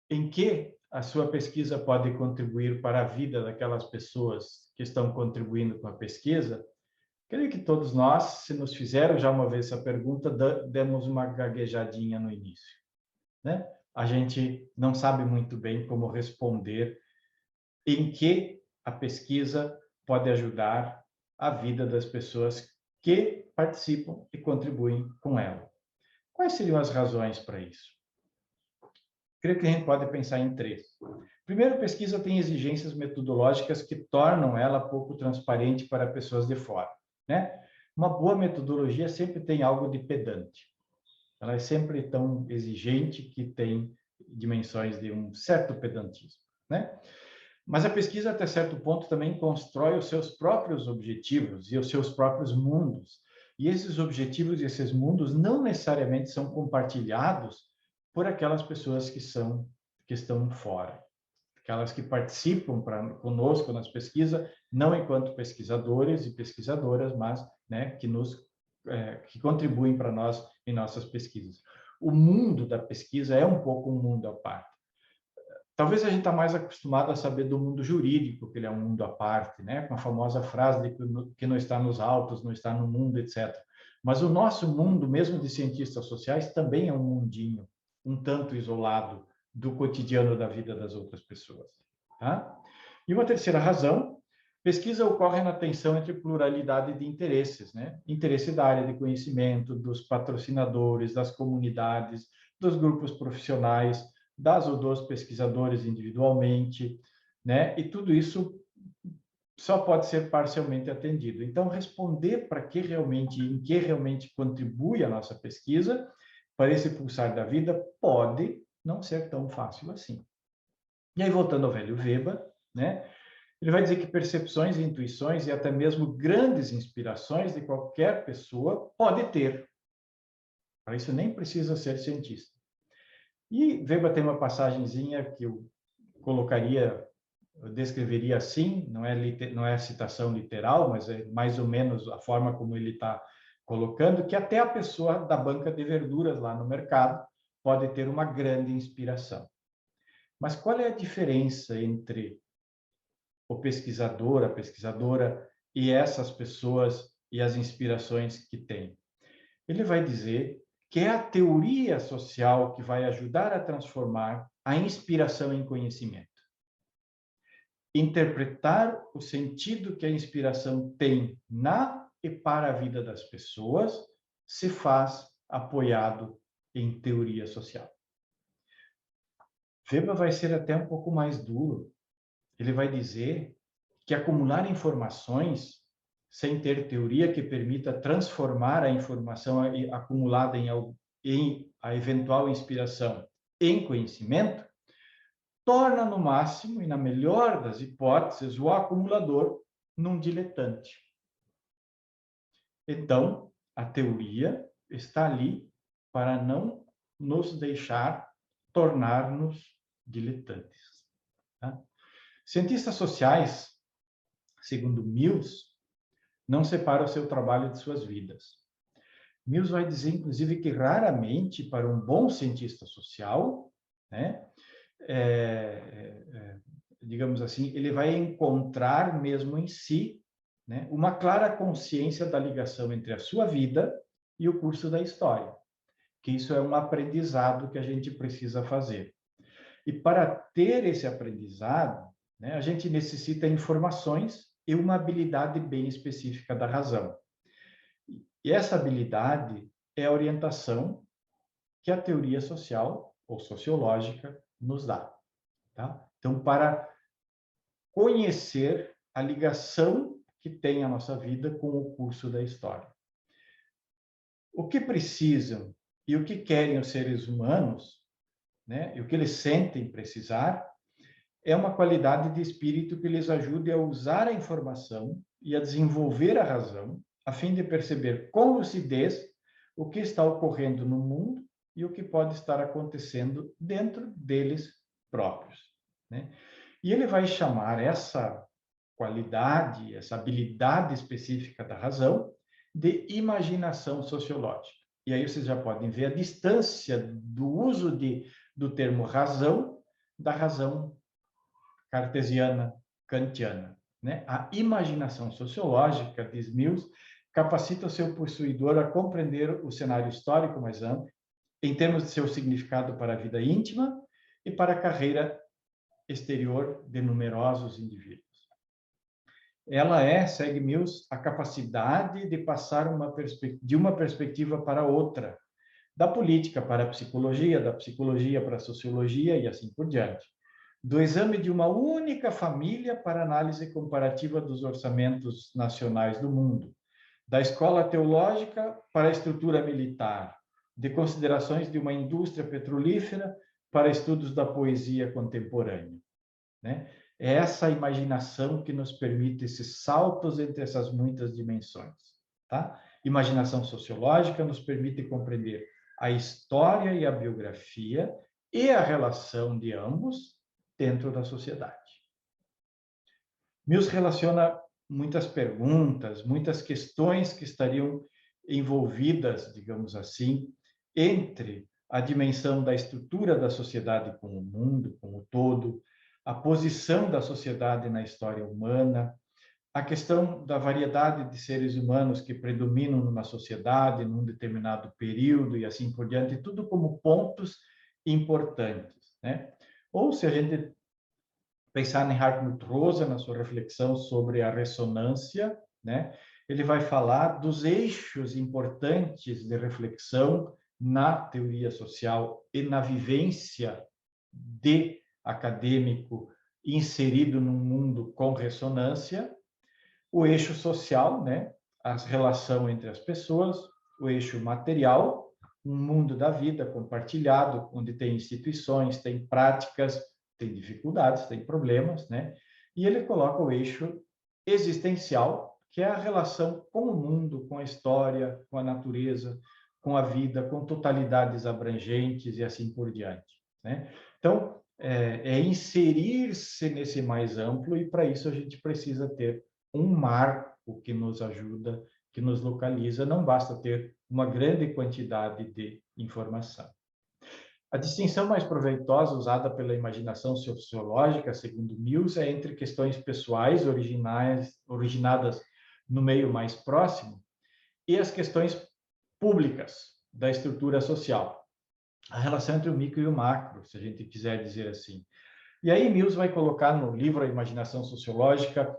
em que a sua pesquisa pode contribuir para a vida daquelas pessoas que estão contribuindo com a pesquisa, creio que todos nós, se nos fizeram já uma vez essa pergunta, demos uma gaguejadinha no início, né? A gente não sabe muito bem como responder em que a pesquisa pode ajudar a vida das pessoas que participam e contribuem com ela. Quais seriam as razões para isso? Creio que a gente pode pensar em três. Primeiro, a pesquisa tem exigências metodológicas que tornam ela pouco transparente para pessoas de fora, né? Uma boa metodologia sempre tem algo de pedante. Ela é sempre tão exigente que tem dimensões de um certo pedantismo, né? Mas a pesquisa, até certo ponto, também constrói os seus próprios objetivos e os seus próprios mundos. E esses objetivos e esses mundos não necessariamente são compartilhados por aquelas pessoas que estão fora, aquelas que participam conosco nas pesquisas, não enquanto pesquisadores e pesquisadoras, mas, né, que contribuem para nós em nossas pesquisas. O mundo da pesquisa é um pouco um mundo à parte. Talvez a gente está mais acostumado a saber do mundo jurídico, que ele é um mundo à parte, né? Com a famosa frase de que não está nos autos, não está no mundo, etc. Mas o nosso mundo, mesmo de cientistas sociais, também é um mundinho, um tanto isolado do cotidiano da vida das outras pessoas. Tá? E uma terceira razão, pesquisa ocorre na tensão entre pluralidade de interesses, né? Interesse da área de conhecimento, dos patrocinadores, das comunidades, dos grupos profissionais, das ou dos pesquisadores individualmente, né? E tudo isso só pode ser parcialmente atendido. Então, responder em que realmente contribui a nossa pesquisa para esse pulsar da vida pode não ser tão fácil assim. E aí, voltando ao velho Weber, né? Ele vai dizer que percepções, intuições e até mesmo grandes inspirações de qualquer pessoa pode ter. Para isso nem precisa ser cientista. E Weber tem uma passagenzinha que eu descreveria assim, não é citação literal, mas é mais ou menos a forma como ele está colocando, que até a pessoa da banca de verduras lá no mercado pode ter uma grande inspiração. Mas qual é a diferença entre o pesquisador, a pesquisadora e essas pessoas e as inspirações que tem? Ele vai dizer que é a teoria social que vai ajudar a transformar a inspiração em conhecimento. Interpretar o sentido que a inspiração tem na e para a vida das pessoas se faz apoiado em teoria social. Weber vai ser até um pouco mais duro. Ele vai dizer que acumular informações sem ter teoria que permita transformar a informação acumulada em a eventual inspiração em conhecimento, torna no máximo e na melhor das hipóteses o acumulador num diletante. Então, a teoria está ali para não nos deixar tornar-nos diletantes. Tá? Cientistas sociais, segundo Mills, não separam o seu trabalho de suas vidas. Mills vai dizer, inclusive, que raramente, para um bom cientista social, né, digamos assim, ele vai encontrar mesmo em si, né, uma clara consciência da ligação entre a sua vida e o curso da história, que isso é um aprendizado que a gente precisa fazer. E para ter esse aprendizado, né, a gente necessita informações e uma habilidade bem específica da razão. E essa habilidade é a orientação que a teoria social ou sociológica nos dá. Tá? Então, para conhecer a ligação que tem a nossa vida com o curso da história. O que precisam e o que querem os seres humanos, né, e o que eles sentem precisar, é uma qualidade de espírito que lhes ajude a usar a informação e a desenvolver a razão, a fim de perceber com lucidez o que está ocorrendo no mundo e o que pode estar acontecendo dentro deles próprios, né? E ele vai chamar essa qualidade, essa habilidade específica da razão, de imaginação sociológica. E aí vocês já podem ver a distância do uso do termo razão, da razão cartesiana, kantiana, né? A imaginação sociológica, diz Mills, capacita o seu possuidor a compreender o cenário histórico mais amplo, em termos de seu significado para a vida íntima e para a carreira exterior de numerosos indivíduos. Ela segue Mills, a capacidade de passar de uma perspectiva para outra, da política para a psicologia, da psicologia para a sociologia e assim por diante. Do exame de uma única família para análise comparativa dos orçamentos nacionais do mundo, da escola teológica para a estrutura militar, de considerações de uma indústria petrolífera para estudos da poesia contemporânea, né? É essa imaginação que nos permite esses saltos entre essas muitas dimensões, tá? Imaginação sociológica nos permite compreender a história e a biografia e a relação de ambos dentro da sociedade. Mills relaciona muitas perguntas, muitas questões que estariam envolvidas, digamos assim, entre a dimensão da estrutura da sociedade com o mundo, como um todo, a posição da sociedade na história humana, a questão da variedade de seres humanos que predominam numa sociedade, num determinado período e assim por diante, tudo como pontos importantes, né? Ou se a gente pensar em Hartmut Rosa, na sua reflexão sobre a ressonância, né? Ele vai falar dos eixos importantes de reflexão na teoria social e na vivência de acadêmico inserido num mundo com ressonância, o eixo social, né? A relação entre as pessoas, o eixo material, um mundo da vida compartilhado, onde tem instituições, tem práticas, tem dificuldades, tem problemas, né? E ele coloca o eixo existencial, que é a relação com o mundo, com a história, com a natureza, com a vida, com totalidades abrangentes e assim por diante, né? Então, é inserir-se nesse mais amplo, e para isso a gente precisa ter um marco que nos ajuda, que nos localiza, não basta ter uma grande quantidade de informação. A distinção mais proveitosa usada pela imaginação sociológica, segundo Mills, é entre questões pessoais originadas no meio mais próximo e as questões públicas da estrutura social. A relação entre o micro e o macro, se a gente quiser dizer assim. E aí Mills vai colocar no livro A Imaginação Sociológica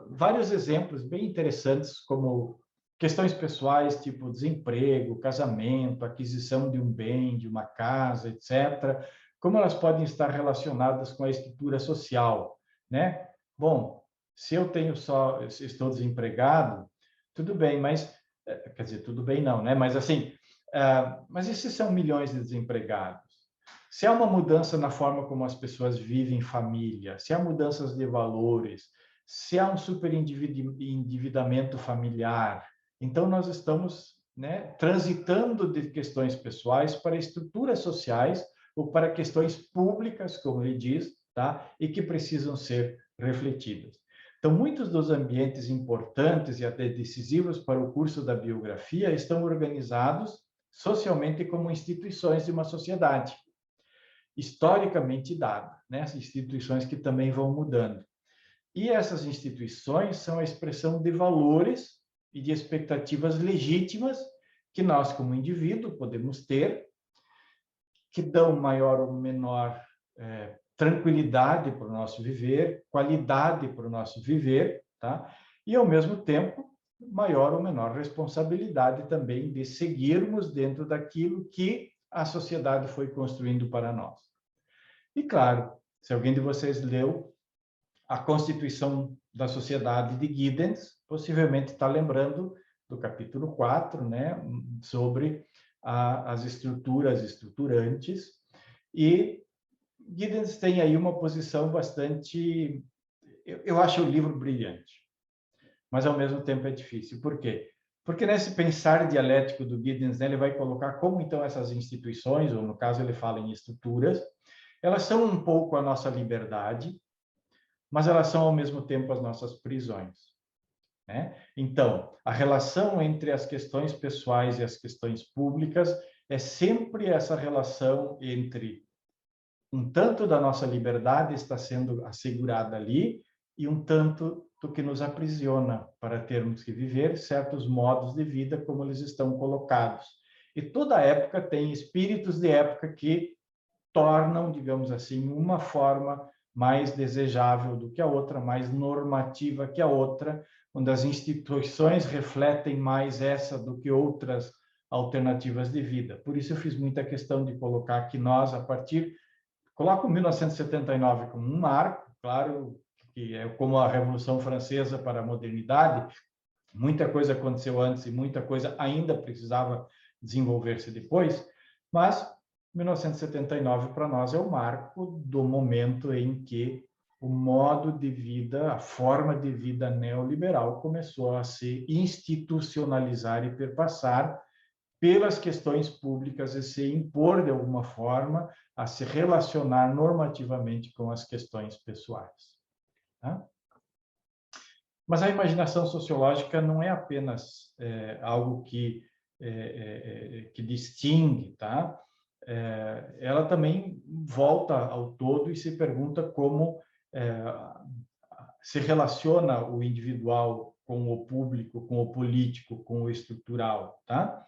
vários exemplos bem interessantes, como questões pessoais, tipo desemprego, casamento, aquisição de um bem, de uma casa, etc., como elas podem estar relacionadas com a estrutura social, né? Bom, se eu estou desempregado, tudo bem, mas, quer dizer, tudo bem não, né? Mas assim, mas esses são milhões de desempregados. Se há uma mudança na forma como as pessoas vivem em família, se há mudanças de valores, se há um superendividamento familiar, então nós estamos, né, transitando de questões pessoais para estruturas sociais ou para questões públicas, como ele diz, tá? E que precisam ser refletidas. Então, muitos dos ambientes importantes e até decisivos para o curso da biografia estão organizados socialmente como instituições de uma sociedade, historicamente dada, né? As instituições que também vão mudando. E essas instituições são a expressão de valores e de expectativas legítimas que nós, como indivíduo, podemos ter, que dão maior ou menor tranquilidade para o nosso viver, qualidade para o nosso viver, tá? E, ao mesmo tempo, maior ou menor responsabilidade também de seguirmos dentro daquilo que a sociedade foi construindo para nós. E, claro, se alguém de vocês leu A Constituição da Sociedade de Giddens, possivelmente está lembrando do capítulo 4, né, sobre as estruturas estruturantes, e Giddens tem aí uma posição bastante... Eu acho o livro brilhante, mas ao mesmo tempo é difícil. Por quê? Porque nesse pensar dialético do Giddens, né, ele vai colocar como então essas instituições, ou no caso ele fala em estruturas, elas são um pouco a nossa liberdade, mas elas são ao mesmo tempo as nossas prisões, né? Então, a relação entre as questões pessoais e as questões públicas é sempre essa relação entre um tanto da nossa liberdade está sendo assegurada ali e um tanto do que nos aprisiona para termos que viver certos modos de vida como eles estão colocados. E toda época tem espíritos de época que tornam, digamos assim, uma forma mais desejável do que a outra, mais normativa que a outra, onde as instituições refletem mais essa do que outras alternativas de vida. Por isso eu fiz muita questão de colocar que nós, a partir... Coloco 1979 como um marco, claro, que é como a Revolução Francesa para a modernidade, muita coisa aconteceu antes e muita coisa ainda precisava desenvolver-se depois, mas 1979 para nós é o marco do momento em que o modo de vida, a forma de vida neoliberal começou a se institucionalizar e perpassar pelas questões públicas e se impor de alguma forma a se relacionar normativamente com as questões pessoais. Tá? Mas a imaginação sociológica não é apenas algo que distingue, tá? Ela também volta ao todo e se pergunta como se relaciona o individual com o público, com o político, com o estrutural, tá?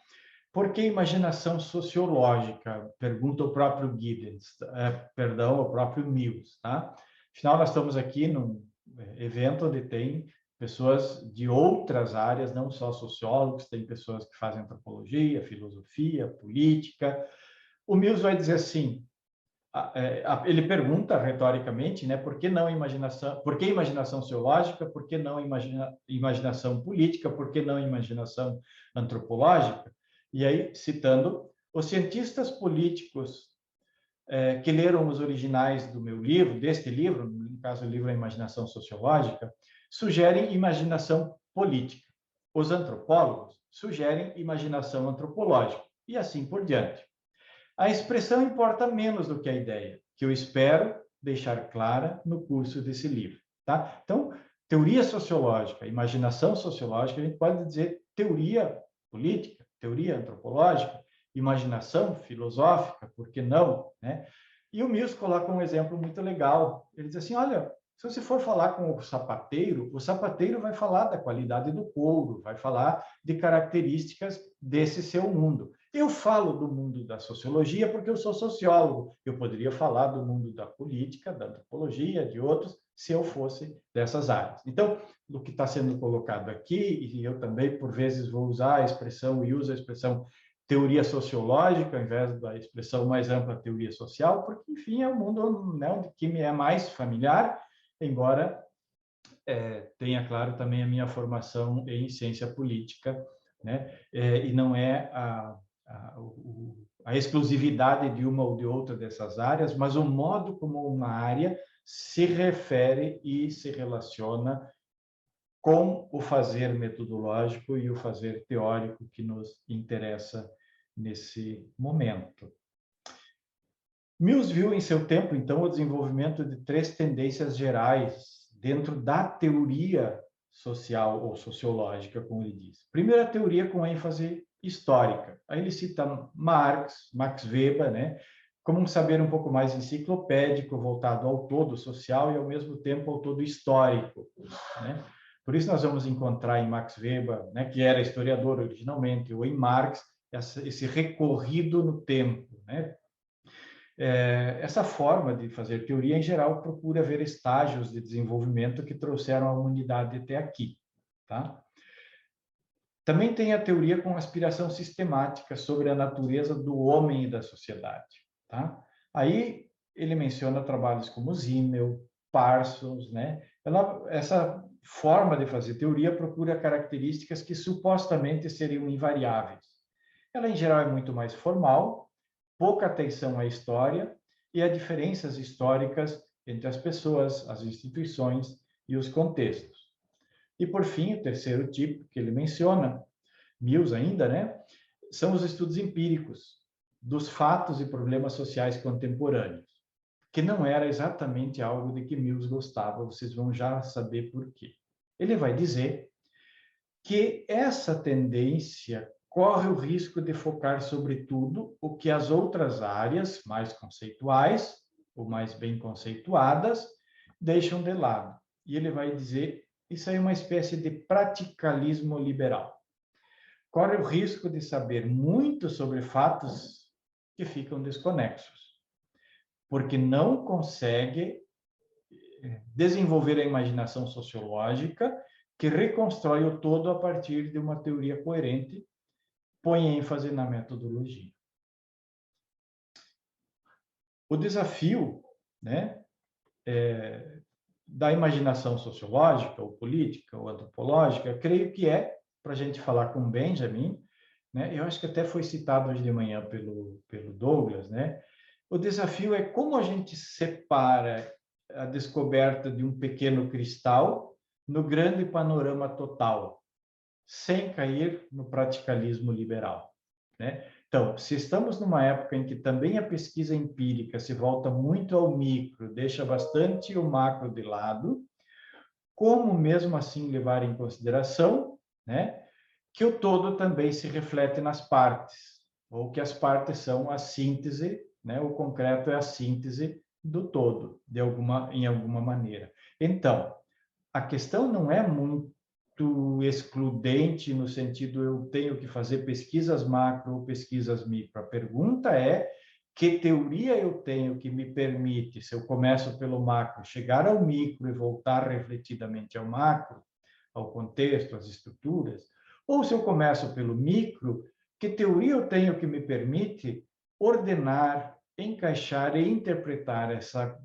Por que imaginação sociológica? Pergunta o próprio Giddens, perdão, o próprio Mills, tá? Afinal, nós estamos aqui num evento onde tem pessoas de outras áreas, não só sociólogos, tem pessoas que fazem antropologia, filosofia, política. O Mills vai dizer assim, ele pergunta retoricamente, né, por que não imaginação, por que imaginação sociológica, por que não imaginação política, por que não imaginação antropológica? E aí, citando, os cientistas políticos que leram os originais do meu livro, deste livro, no caso o livro é Imaginação Sociológica, sugerem imaginação política. Os antropólogos sugerem imaginação antropológica, e assim por diante. A expressão importa menos do que a ideia, que eu espero deixar clara no curso desse livro. Tá? Então, teoria sociológica, imaginação sociológica, a gente pode dizer teoria política, teoria antropológica, imaginação filosófica, por que não? Né? E o Mills coloca um exemplo muito legal. Ele diz assim, olha, se você for falar com o sapateiro vai falar da qualidade do couro, vai falar de características desse seu mundo. Eu falo do mundo da sociologia porque eu sou sociólogo. Eu poderia falar do mundo da política, da antropologia, de outros, se eu fosse dessas áreas. Então, o que está sendo colocado aqui, e eu também, por vezes, vou usar a expressão e uso a expressão teoria sociológica, ao invés da expressão mais ampla, teoria social, porque, enfim, é o mundo, né, que me é mais familiar, embora tenha, claro, também a minha formação em ciência política, né, e não é a exclusividade de uma ou de outra dessas áreas, mas o modo como uma área se refere e se relaciona com o fazer metodológico e o fazer teórico que nos interessa nesse momento. Mills viu em seu tempo, então, o desenvolvimento de 3 tendências gerais dentro da teoria social ou sociológica, como ele diz. Primeira teoria com ênfase histórica. Aí ele cita Marx, Max Weber, né, como um saber um pouco mais enciclopédico, voltado ao todo social e, ao mesmo tempo, ao todo histórico, né? Por isso nós vamos encontrar em Max Weber, né, que era historiador originalmente, ou em Marx, esse recorrido no tempo, né? Essa forma de fazer teoria, em geral, procura ver estágios de desenvolvimento que trouxeram a humanidade até aqui, tá? Também tem a teoria com aspiração sistemática sobre a natureza do homem e da sociedade, tá? Aí ele menciona trabalhos como Simmel, Parsons, né? Essa forma de fazer teoria procura características que supostamente seriam invariáveis. Ela, em geral, é muito mais formal, pouca atenção à história e a diferenças históricas entre as pessoas, as instituições e os contextos. E, por fim, o terceiro tipo que ele menciona, Mills ainda, né, são os estudos empíricos dos fatos e problemas sociais contemporâneos, que não era exatamente algo de que Mills gostava, vocês vão já saber por quê. Ele vai dizer que essa tendência corre o risco de focar, sobretudo, o que as outras áreas mais conceituais, ou mais bem conceituadas, deixam de lado. E ele vai dizer, isso aí é uma espécie de praticalismo liberal. Corre o risco de saber muito sobre fatos que ficam desconexos, porque não consegue desenvolver a imaginação sociológica que reconstrói o todo a partir de uma teoria coerente, põe ênfase na metodologia. O desafio, né, da imaginação sociológica, ou política, ou antropológica, creio que para a gente falar com Benjamin, né, eu acho que até foi citado hoje de manhã pelo Douglas, né, o desafio é como a gente separa a descoberta de um pequeno cristal no grande panorama total, sem cair no praticalismo liberal, né? Então, se estamos numa época em que também a pesquisa empírica se volta muito ao micro, deixa bastante o macro de lado, como mesmo assim levar em consideração, né, que o todo também se reflete nas partes, ou que as partes são a síntese, né, o concreto é a síntese do todo, em alguma maneira. Então, a questão não é muito excludente no sentido eu tenho que fazer pesquisas macro ou pesquisas micro. A pergunta é que teoria eu tenho que me permite, se eu começo pelo macro, chegar ao micro e voltar refletidamente ao macro, ao contexto, às estruturas, ou se eu começo pelo micro, que teoria eu tenho que me permite ordenar, encaixar e interpretar essa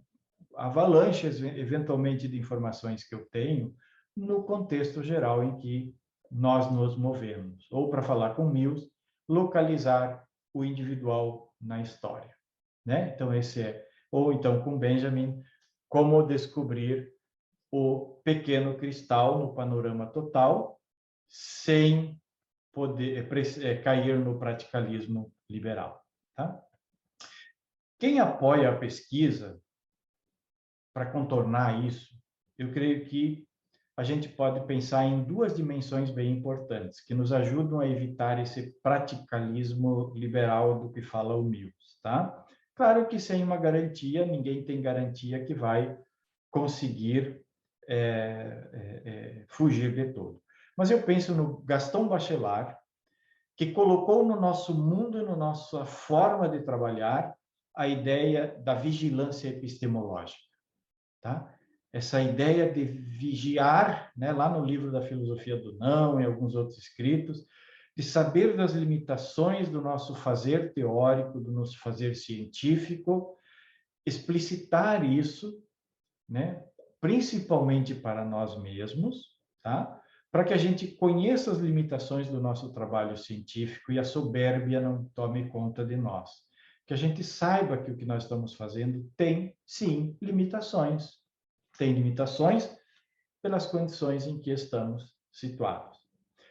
avalanche, eventualmente, de informações que eu tenho no contexto geral em que nós nos movemos. Ou, para falar com Mills, localizar o individual na história, né? Então, esse é. Ou, então, com Benjamin, como descobrir o pequeno cristal no panorama total, sem poder cair no praticalismo liberal, tá? Quem apoia a pesquisa para contornar isso, eu creio que a gente pode pensar em duas dimensões bem importantes, que nos ajudam a evitar esse praticalismo liberal do que fala o Mills, tá? Claro que sem uma garantia, ninguém tem garantia que vai conseguir fugir de todo. Mas eu penso no Gaston Bachelard, que colocou no nosso mundo e na nossa forma de trabalhar a ideia da vigilância epistemológica, tá? Essa ideia de vigiar, né, lá no livro da Filosofia do Não, em alguns outros escritos, de saber das limitações do nosso fazer teórico, do nosso fazer científico, explicitar isso, né, principalmente para nós mesmos, tá? Para que a gente conheça as limitações do nosso trabalho científico e a soberbia não tome conta de nós. Que a gente saiba que o que nós estamos fazendo tem, sim, limitações. Tem limitações pelas condições em que estamos situados.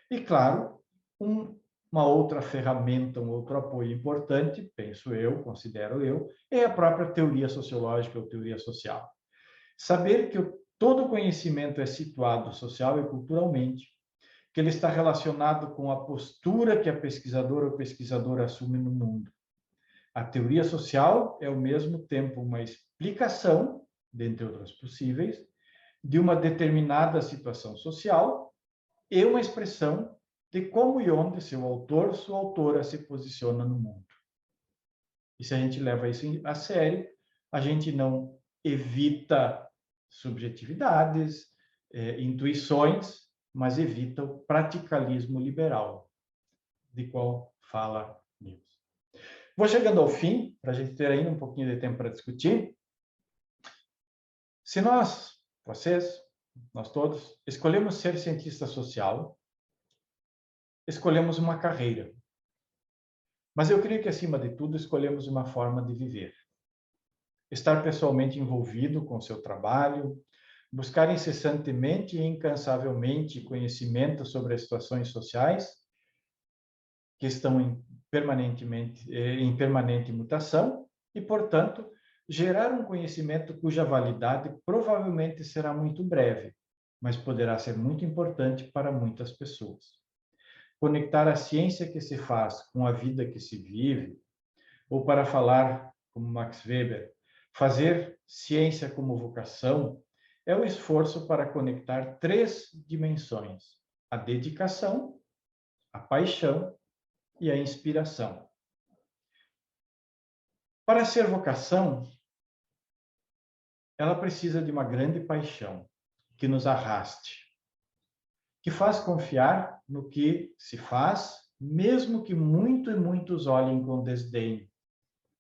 E, claro, uma outra ferramenta, um outro apoio importante, penso eu, considero eu, é a própria teoria sociológica ou teoria social. Saber que todo conhecimento é situado social e culturalmente, que ele está relacionado com a postura que a pesquisadora ou pesquisador assume no mundo. A teoria social é, ao mesmo tempo, uma explicação, dentre outras possíveis, de uma determinada situação social e uma expressão de como e onde seu autor, sua autora se posiciona no mundo. E se a gente leva isso a sério, a gente não evita subjetividades, intuições, mas evita o praticalismo liberal, de qual fala Mills. Vou chegando ao fim, para a gente ter ainda um pouquinho de tempo para discutir. Se nós, vocês, nós todos, escolhemos ser cientista social, escolhemos uma carreira. Mas eu creio que, acima de tudo, escolhemos uma forma de viver. Estar pessoalmente envolvido com o seu trabalho, buscar incessantemente e incansavelmente conhecimento sobre as situações sociais que estão em permanente mutação e, portanto, gerar um conhecimento cuja validade provavelmente será muito breve, mas poderá ser muito importante para muitas pessoas. Conectar a ciência que se faz com a vida que se vive, ou, para falar como Max Weber, fazer ciência como vocação, é o esforço para conectar três dimensões: a dedicação, a paixão e a inspiração. Para ser vocação, ela precisa de uma grande paixão que nos arraste, que faz confiar no que se faz, mesmo que muito e muitos olhem com desdém.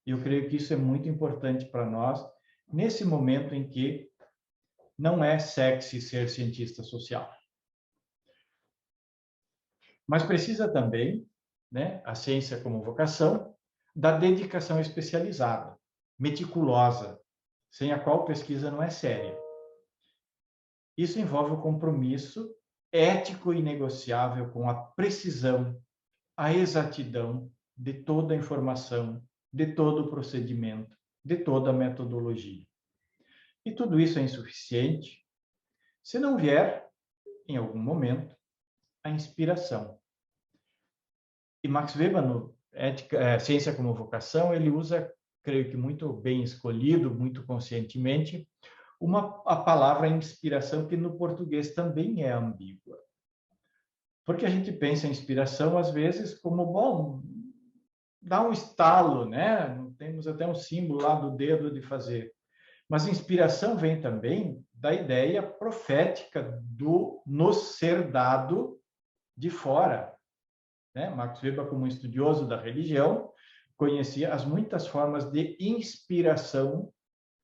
E eu creio que isso é muito importante para nós, nesse momento em que não é sexy ser cientista social. Mas precisa também, né, a ciência como vocação, da dedicação especializada, meticulosa, sem a qual pesquisa não é séria. Isso envolve o compromisso ético e inegociável com a precisão, a exatidão de toda a informação, de todo o procedimento, de toda a metodologia. E tudo isso é insuficiente se não vier, em algum momento, a inspiração. E Max Weber, no Ciência como Vocação, ele usa, creio que muito bem escolhido, muito conscientemente, a palavra inspiração, que no português também é ambígua. Porque a gente pensa em inspiração, às vezes, como, bom, dá um estalo, né? Temos até um símbolo lá do dedo de fazer. Mas inspiração vem também da ideia profética do nos ser dado de fora. Né? Max Weber, como estudioso da religião, conhecia as muitas formas de inspiração,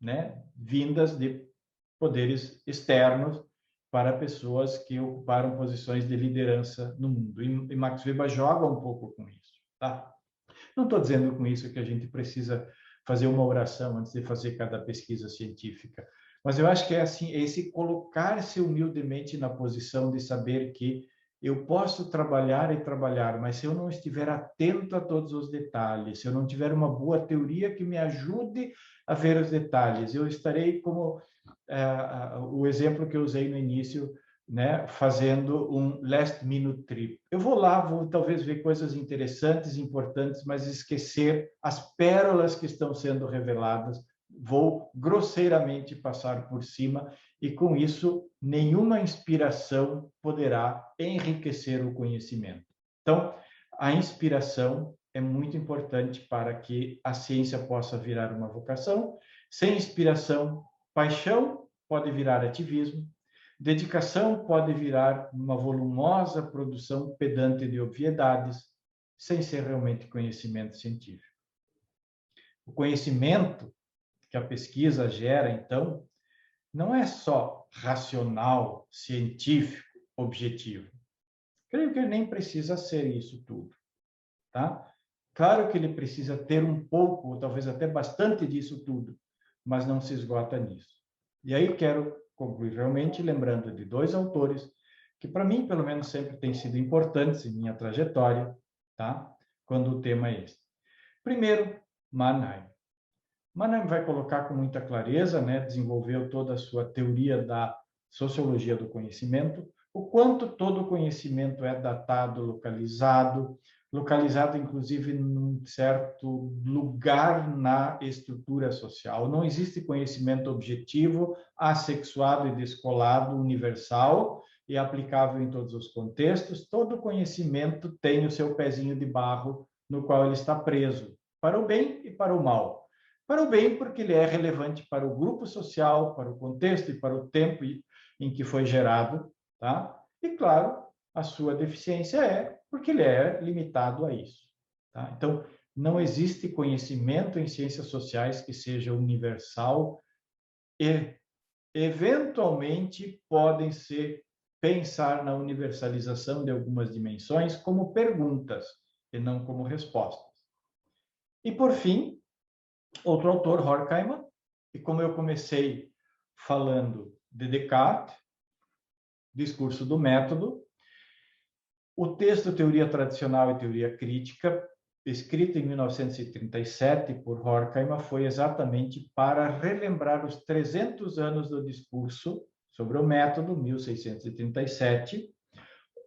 né, vindas de poderes externos para pessoas que ocuparam posições de liderança no mundo. E Max Weber joga um pouco com isso. Tá? Não estou dizendo com isso que a gente precisa fazer uma oração antes de fazer cada pesquisa científica, mas eu acho que é assim, esse colocar-se humildemente na posição de saber que eu posso trabalhar e trabalhar, mas se eu não estiver atento a todos os detalhes, se eu não tiver uma boa teoria que me ajude a ver os detalhes, eu estarei como o exemplo que eu usei no início, né, fazendo um last minute trip. Eu vou lá, vou talvez ver coisas interessantes, importantes, mas esquecer as pérolas que estão sendo reveladas, vou grosseiramente passar por cima e com isso nenhuma inspiração poderá enriquecer o conhecimento. Então, a inspiração é muito importante para que a ciência possa virar uma vocação. Sem inspiração, paixão pode virar ativismo, dedicação pode virar uma volumosa produção pedante de obviedades, sem ser realmente conhecimento científico. O conhecimento que a pesquisa gera, então, não é só racional, científico, objetivo. Creio que ele nem precisa ser isso tudo, tá? Claro que ele precisa ter um pouco, ou talvez até bastante disso tudo, mas não se esgota nisso. E aí quero concluir realmente lembrando de dois autores que, para mim, pelo menos, sempre têm sido importantes em minha trajetória, tá? Quando o tema é este. Primeiro, Mannheim. Mannheim vai colocar com muita clareza, né? Desenvolveu toda a sua teoria da sociologia do conhecimento, o quanto todo conhecimento é datado, localizado inclusive num certo lugar na estrutura social. Não existe conhecimento objetivo, assexuado e descolado, universal e aplicável em todos os contextos. Todo conhecimento tem o seu pezinho de barro no qual ele está preso, para o bem e para o mal. Para o bem, porque ele é relevante para o grupo social, para o contexto e para o tempo em que foi gerado, tá? E, claro, a sua deficiência é porque ele é limitado a isso. Tá? Então, não existe conhecimento em ciências sociais que seja universal e, eventualmente, podem ser pensar na universalização de algumas dimensões como perguntas e não como respostas. E, por fim, outro autor, Horkheimer, e como eu comecei falando de Descartes, discurso do método, o texto Teoria Tradicional e Teoria Crítica, escrito em 1937 por Horkheimer, foi exatamente para relembrar os 300 anos do discurso sobre o método, 1637,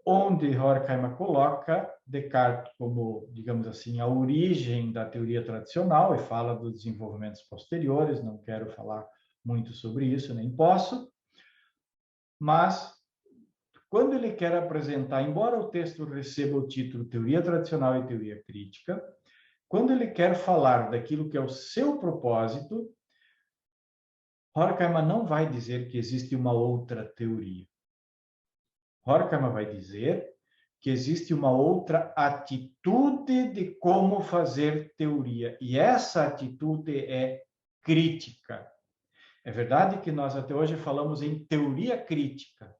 onde Horkheimer coloca Descartes como, digamos assim, a origem da teoria tradicional e fala dos desenvolvimentos posteriores. Não quero falar muito sobre isso, nem posso, mas quando ele quer apresentar, embora o texto receba o título Teoria Tradicional e Teoria Crítica, quando ele quer falar daquilo que é o seu propósito, Horkheimer não vai dizer que existe uma outra teoria. Horkheimer vai dizer que existe uma outra atitude de como fazer teoria, e essa atitude é crítica. É verdade que nós até hoje falamos em teoria crítica,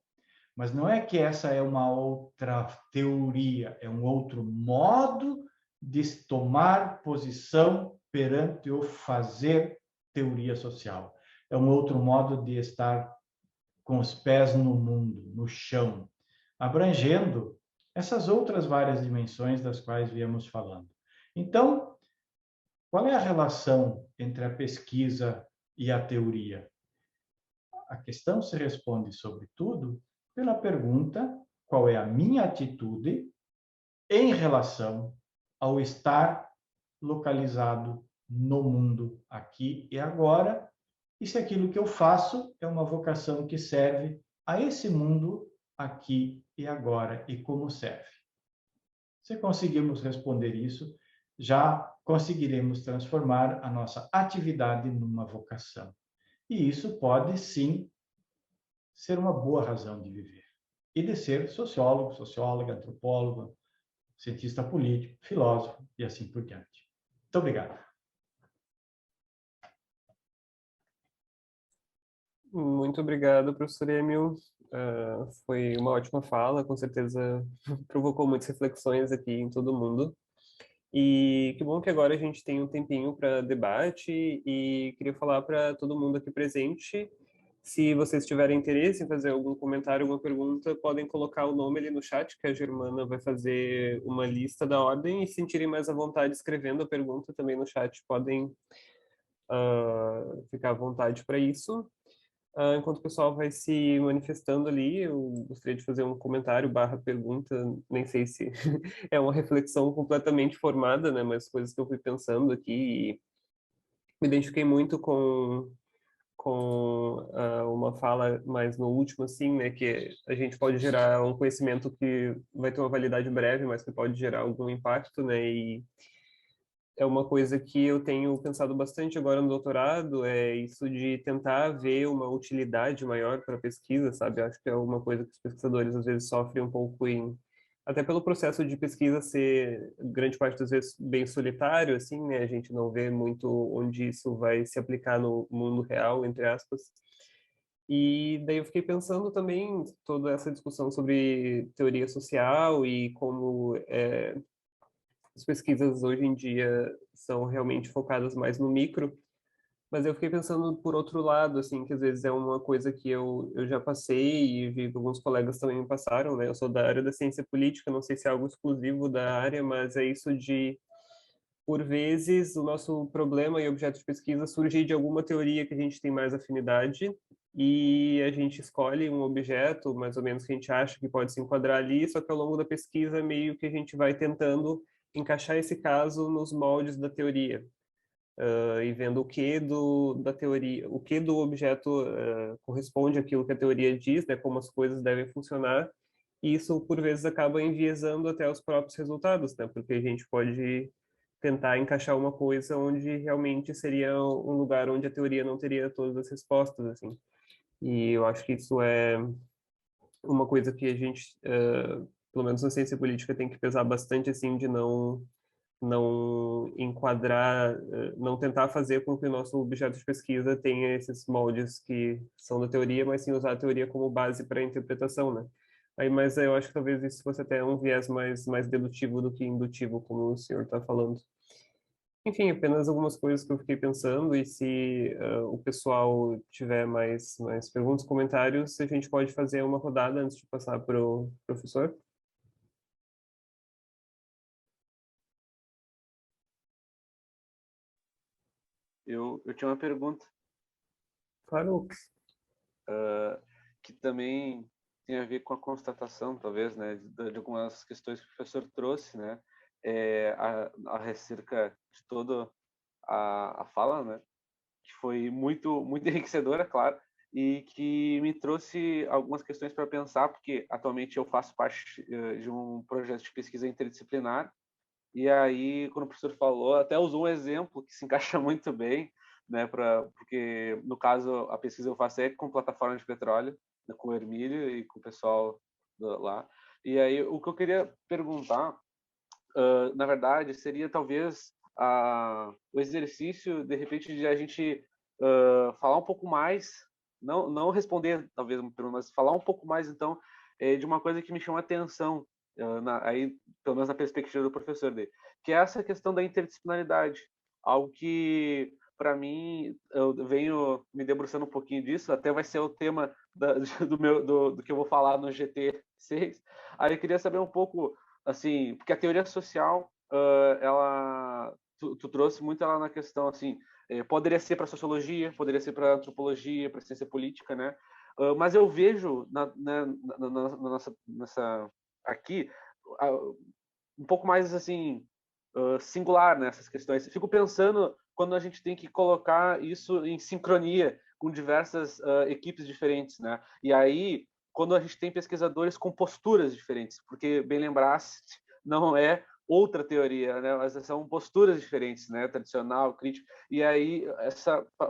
mas não é que essa é uma outra teoria, é um outro modo de tomar posição perante o fazer teoria social. é um outro modo de estar com os pés no mundo, no chão, abrangendo essas outras várias dimensões das quais viemos falando. Então, qual é a relação entre a pesquisa e a teoria? A questão se responde, sobretudo, pela pergunta: qual é a minha atitude em relação ao estar localizado no mundo aqui e agora, e se aquilo que eu faço é uma vocação que serve a esse mundo aqui e agora, e como serve. Se conseguirmos responder isso, já conseguiremos transformar a nossa atividade numa vocação. E isso pode, sim, ser uma boa razão de viver. E de ser sociólogo, socióloga, antropólogo, cientista político, filósofo e assim por diante. Muito obrigado. Muito obrigado, professor Emil. Foi uma ótima fala, com certeza provocou muitas reflexões aqui em todo mundo. E que bom que agora a gente tem um tempinho para debate e queria falar para todo mundo aqui presente, se vocês tiverem interesse em fazer algum comentário, alguma pergunta, podem colocar o nome ali no chat, que a Germana vai fazer uma lista da ordem, e se sentirem mais à vontade escrevendo a pergunta também no chat, podem ficar à vontade para isso. Enquanto o pessoal vai se manifestando ali, eu gostaria de fazer um comentário barra pergunta, nem sei se é uma reflexão completamente formada, né, mas coisas que eu fui pensando aqui e me identifiquei muito com uma fala mais no último, assim, né, que a gente pode gerar um conhecimento que vai ter uma validade breve, mas que pode gerar algum impacto, né, e é uma coisa que eu tenho pensado bastante agora no doutorado, é isso de tentar ver uma utilidade maior para a pesquisa, sabe? Acho que é uma coisa que os pesquisadores às vezes sofrem um pouco até pelo processo de pesquisa ser grande parte das vezes bem solitário, assim, né? A gente não vê muito onde isso vai se aplicar no mundo real, entre aspas. E daí eu fiquei pensando também toda essa discussão sobre teoria social e como as pesquisas hoje em dia são realmente focadas mais no micro, mas eu fiquei pensando por outro lado, assim, que às vezes é uma coisa que eu já passei e vi que alguns colegas também me passaram, né? Eu sou da área da ciência política, não sei se é algo exclusivo da área, mas é isso de, por vezes, o nosso problema e objeto de pesquisa surgir de alguma teoria que a gente tem mais afinidade e a gente escolhe um objeto, mais ou menos, que a gente acha que pode se enquadrar ali, só que ao longo da pesquisa meio que a gente vai tentando encaixar esse caso nos moldes da teoria, e vendo o que da teoria, o que do objeto corresponde àquilo que a teoria diz, né, como as coisas devem funcionar, e isso por vezes acaba enviesando até os próprios resultados, né, porque a gente pode tentar encaixar uma coisa onde realmente seria um lugar onde a teoria não teria todas as respostas, assim. E eu acho que isso é uma coisa que a gente, pelo menos na ciência política, tem que pesar bastante, assim, de não enquadrar, não tentar fazer com que o nosso objeto de pesquisa tenha esses moldes que são da teoria, mas sim usar a teoria como base para a interpretação, né? Aí, mas eu acho que talvez isso fosse até um viés mais dedutivo do que indutivo, como o senhor está falando. Enfim, apenas algumas coisas que eu fiquei pensando, e se o pessoal tiver mais perguntas, comentários, a gente pode fazer uma rodada antes de passar para o professor. Eu tinha uma pergunta Claro. que também tem a ver com a constatação, talvez, né, de algumas questões que o professor trouxe, né, acerca de toda a fala, né, que foi muito enriquecedora, claro, e que me trouxe algumas questões para pensar, porque atualmente eu faço parte de um projeto de pesquisa interdisciplinar. E aí, quando o professor falou, até usou um exemplo que se encaixa muito bem, né, porque no caso a pesquisa eu faço é com plataforma de petróleo, né, com o Hermílio e com o pessoal lá. E aí o que eu queria perguntar, na verdade, seria talvez o exercício, de repente, de a gente falar um pouco mais, não responder talvez uma pergunta, mas falar um pouco mais então de uma coisa que me chama a atenção aí pelo menos na perspectiva do professor dele, que é essa questão da interdisciplinaridade, algo que para mim, eu venho me debruçando um pouquinho disso, até vai ser o tema do que eu vou falar no GT6. Aí eu queria saber um pouco, assim, porque a teoria social, tu trouxe muito ela na questão, assim, poderia ser para sociologia, poderia ser para antropologia, para ciência política, né? Mas eu vejo nessa aqui um pouco mais assim singular nessas questões. Fico pensando quando a gente tem que colocar isso em sincronia com diversas equipes diferentes, né? E aí, quando a gente tem pesquisadores com posturas diferentes, porque, bem lembraste, não é outra teoria, né? Mas são posturas diferentes, né? Tradicional, crítico. E aí,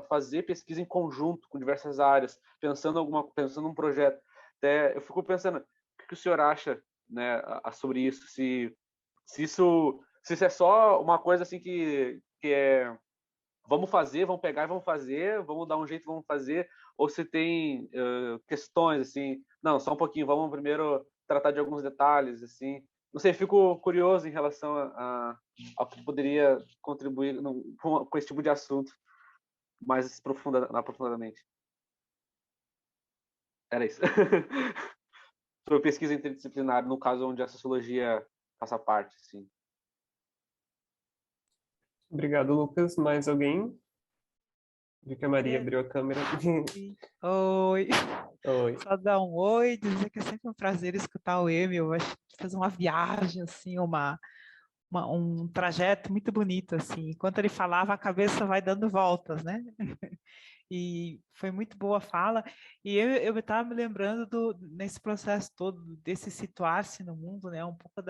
fazer pesquisa em conjunto com diversas áreas, pensando um projeto. Até, eu fico pensando, o que o senhor acha, né, sobre isso? Se isso é só uma coisa assim que é vamos fazer, vamos pegar e vamos fazer, vamos dar um jeito, vamos fazer, ou se tem questões assim, não, só um pouquinho, vamos primeiro tratar de alguns detalhes, assim. Não sei, fico curioso em relação ao que poderia contribuir com esse tipo de assunto mais aprofundadamente. Era isso. Sobre pesquisa interdisciplinar, no caso onde a sociologia faça parte, assim. Obrigado, Lucas. Mais alguém? Vi que a Maria abriu a câmera. Oi. Oi. Só dar um oi, dizer que é sempre um prazer escutar o Emil. Acho que fez uma viagem, assim, um trajeto muito bonito, assim. Enquanto ele falava, a cabeça vai dando voltas, né? E foi muito boa a fala. E eu estava me lembrando nesse processo todo, desse situar-se no mundo, né? Um pouco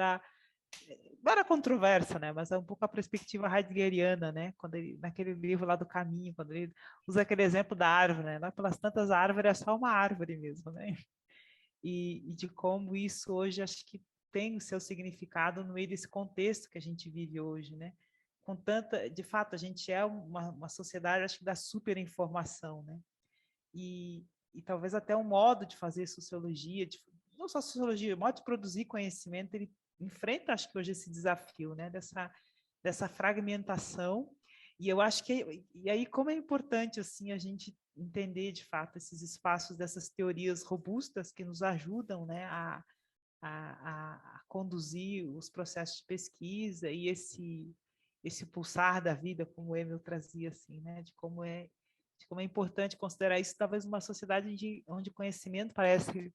não era controversa, né? Mas é um pouco a perspectiva heideggeriana, né? Quando ele, naquele livro lá do Caminho, quando ele usa aquele exemplo da árvore, né? Lá pelas tantas árvores é só uma árvore mesmo, né? E de como isso hoje acho que tem o seu significado no meio desse contexto que a gente vive hoje, né? Com tanta, de fato, a gente é uma sociedade, acho que da superinformação, né? E talvez até um modo de fazer sociologia, não só sociologia, o modo de produzir conhecimento, ele enfrenta, acho que hoje, esse desafio, né? Dessa fragmentação. E eu acho que, e aí, como é importante, assim, a gente entender, de fato, esses espaços dessas teorias robustas que nos ajudam, né, a conduzir os processos de pesquisa e esse pulsar da vida, como o Emil trazia, assim, né, de como é importante considerar isso, talvez uma sociedade onde o conhecimento parece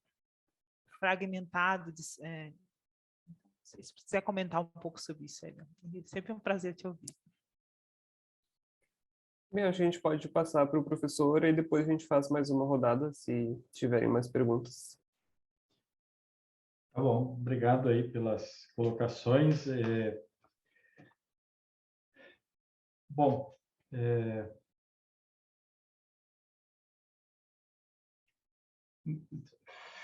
fragmentado. Se quiser comentar um pouco sobre isso, Emil. Sempre um prazer te ouvir. Bem, a gente pode passar para o professor e depois a gente faz mais uma rodada, se tiverem mais perguntas. Tá bom, obrigado aí pelas colocações. Bom,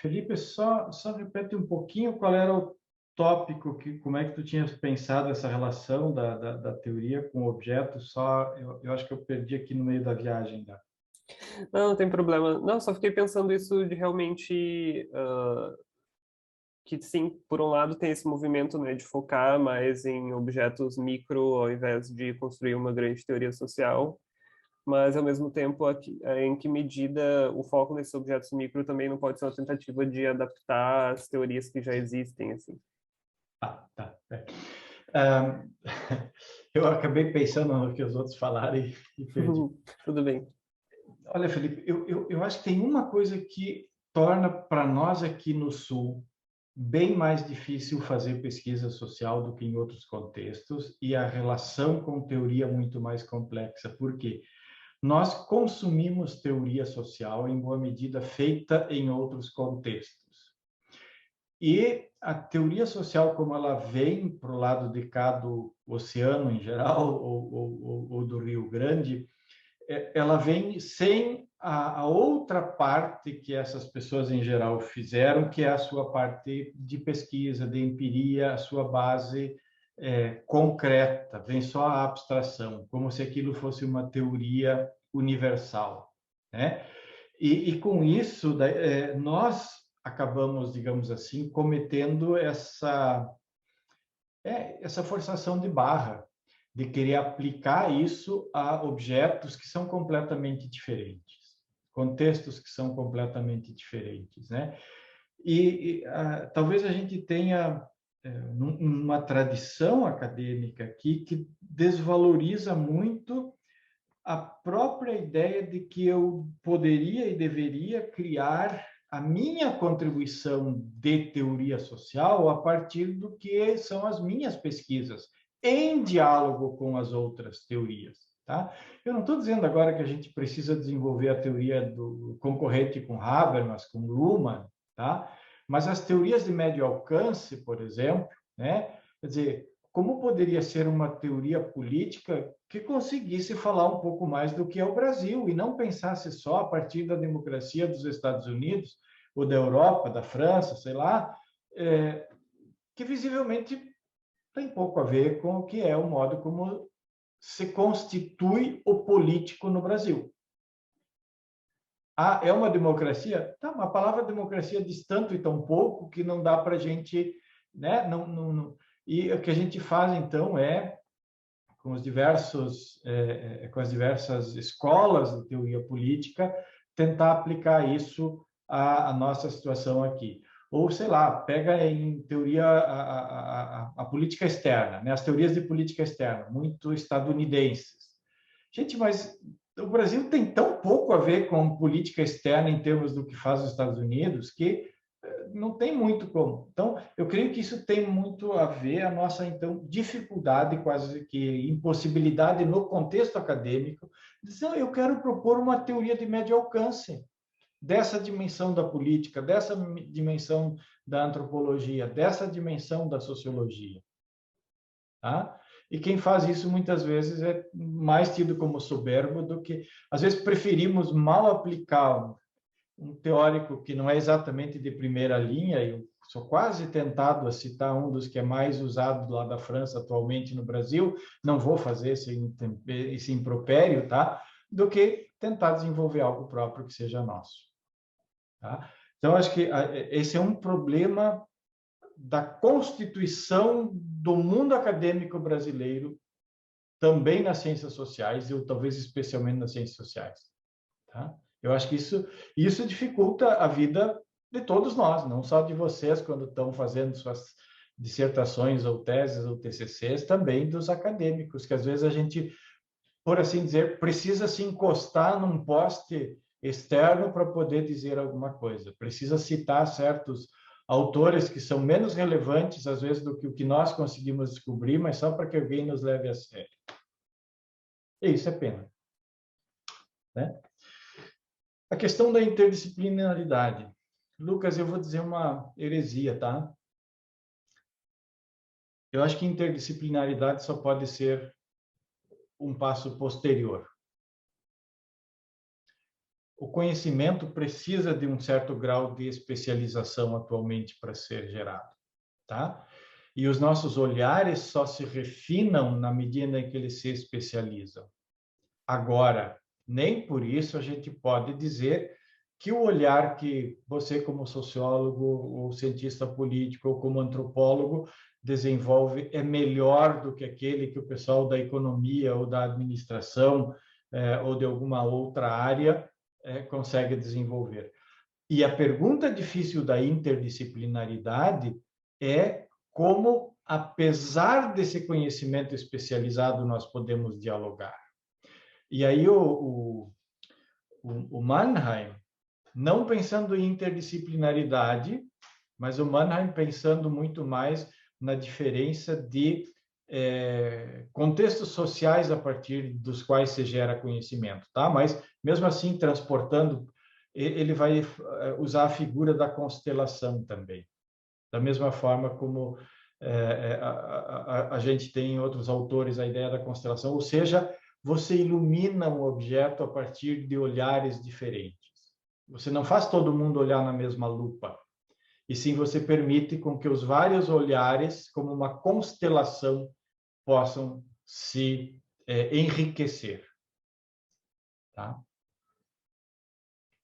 Felipe, só repete um pouquinho qual era o tópico, como é que tu tinhas pensado essa relação da teoria com o objeto, eu acho que eu perdi aqui no meio da viagem. Não tem problema. Não, só fiquei pensando isso de realmente que sim, por um lado tem esse movimento, né, de focar mais em objetos micro ao invés de construir uma grande teoria social, mas ao mesmo tempo em que medida o foco nesses objetos micro também não pode ser uma tentativa de adaptar as teorias que já existem, assim. Tá. Eu acabei pensando no que os outros falaram e perdi. Tudo bem. Olha, Felipe, eu acho que tem uma coisa que torna para nós aqui no Sul bem mais difícil fazer pesquisa social do que em outros contextos e a relação com teoria muito mais complexa. Por quê? Nós consumimos teoria social em boa medida feita em outros contextos. E a teoria social, como ela vem para o lado de cá do oceano em geral, ou do Rio Grande, ela vem sem a outra parte que essas pessoas em geral fizeram, que é a sua parte de pesquisa, de empiria, a sua base concreta, vem só a abstração, como se aquilo fosse uma teoria universal, né? E com isso, nós acabamos, digamos assim, cometendo essa forçação de barra, de querer aplicar isso a objetos que são completamente diferentes, contextos que são completamente diferentes, né? Talvez a gente tenha uma tradição acadêmica aqui que desvaloriza muito a própria ideia de que eu poderia e deveria criar a minha contribuição de teoria social a partir do que são as minhas pesquisas, em diálogo com as outras teorias. Tá? Eu não estou dizendo agora que a gente precisa desenvolver a teoria do concorrente com Habermas, com Luhmann, tá? Mas as teorias de médio alcance, por exemplo, né? Quer dizer, como poderia ser uma teoria política que conseguisse falar um pouco mais do que é o Brasil e não pensasse só a partir da democracia dos Estados Unidos ou da Europa, da França, sei lá, que visivelmente tem pouco a ver com o que é o modo como se constitui o político no Brasil. É uma democracia? Tá, a palavra democracia diz tanto e tão pouco que não dá para a gente, né? E o que a gente faz então com as diversas escolas de teoria política, tentar aplicar isso à nossa situação aqui. Ou, sei lá, pega em teoria a política externa, né? As teorias de política externa, muito estadunidenses. Gente, mas o Brasil tem tão pouco a ver com política externa em termos do que faz os Estados Unidos que não tem muito como. Então, eu creio que isso tem muito a ver a nossa, então, dificuldade, quase que impossibilidade no contexto acadêmico, de dizer, eu quero propor uma teoria de médio alcance dessa dimensão da política, dessa dimensão da antropologia, dessa dimensão da sociologia. Tá? E quem faz isso muitas vezes é mais tido como soberbo do que... Às vezes preferimos mal aplicar um teórico que não é exatamente de primeira linha, eu sou quase tentado a citar um dos que é mais usado lá da França atualmente no Brasil, não vou fazer esse impropério, tá? Do que tentar desenvolver algo próprio que seja nosso. Tá? Então, acho que esse é um problema da constituição do mundo acadêmico brasileiro, também nas ciências sociais, e talvez especialmente nas ciências sociais. Tá? Eu acho que isso dificulta a vida de todos nós, não só de vocês quando estão fazendo suas dissertações ou teses ou TCCs, também dos acadêmicos, que às vezes a gente, por assim dizer, precisa se encostar num poste externo para poder dizer alguma coisa. Precisa citar certos autores que são menos relevantes, às vezes, do que o que nós conseguimos descobrir, mas só para que alguém nos leve a sério. E isso é pena. Né? A questão da interdisciplinaridade. Lucas, eu vou dizer uma heresia, tá? Eu acho que interdisciplinaridade só pode ser um passo posterior. O conhecimento precisa de um certo grau de especialização atualmente para ser gerado, tá? E os nossos olhares só se refinam na medida em que eles se especializam. Agora, nem por isso a gente pode dizer que o olhar que você, como sociólogo, ou cientista político, ou como antropólogo, desenvolve é melhor do que aquele que o pessoal da economia ou da administração ou de alguma outra área consegue desenvolver. E a pergunta difícil da interdisciplinaridade é como, apesar desse conhecimento especializado, nós podemos dialogar. E aí o Mannheim, não pensando em interdisciplinaridade, mas o Mannheim pensando muito mais na diferença de contextos sociais a partir dos quais se gera conhecimento, tá? Mas mesmo assim transportando, ele vai usar a figura da constelação também, da mesma forma como a gente tem em outros autores a ideia da constelação, ou seja, você ilumina um objeto a partir de olhares diferentes. Você não faz todo mundo olhar na mesma lupa, e sim você permite com que os vários olhares, como uma constelação, possam se enriquecer. Tá?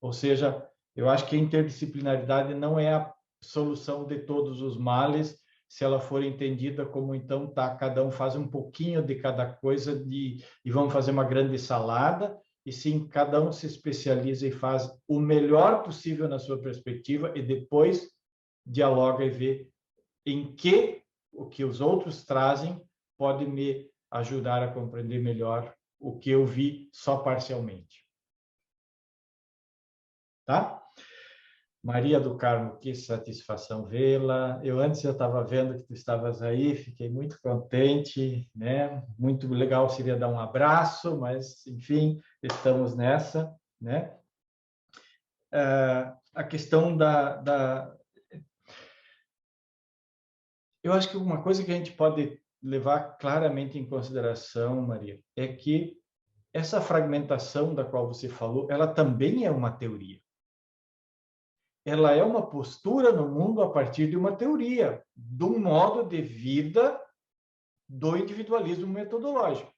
Ou seja, eu acho que a interdisciplinaridade não é a solução de todos os males, se ela for entendida como, então, tá, cada um faz um pouquinho de cada coisa e vamos fazer uma grande salada, e sim, cada um se especializa e faz o melhor possível na sua perspectiva e depois dialoga e vê em que o que os outros trazem pode me ajudar a compreender melhor o que eu vi só parcialmente. Tá? Maria do Carmo, que satisfação vê-la. Eu antes já estava vendo que tu estavas aí, fiquei muito contente, né? Muito legal seria dar um abraço, mas, enfim, estamos nessa, né? A questão Eu acho que uma coisa que a gente pode levar claramente em consideração, Maria, é que essa fragmentação da qual você falou, ela também é uma teoria. Ela é uma postura no mundo a partir de uma teoria, de um modo de vida do individualismo metodológico,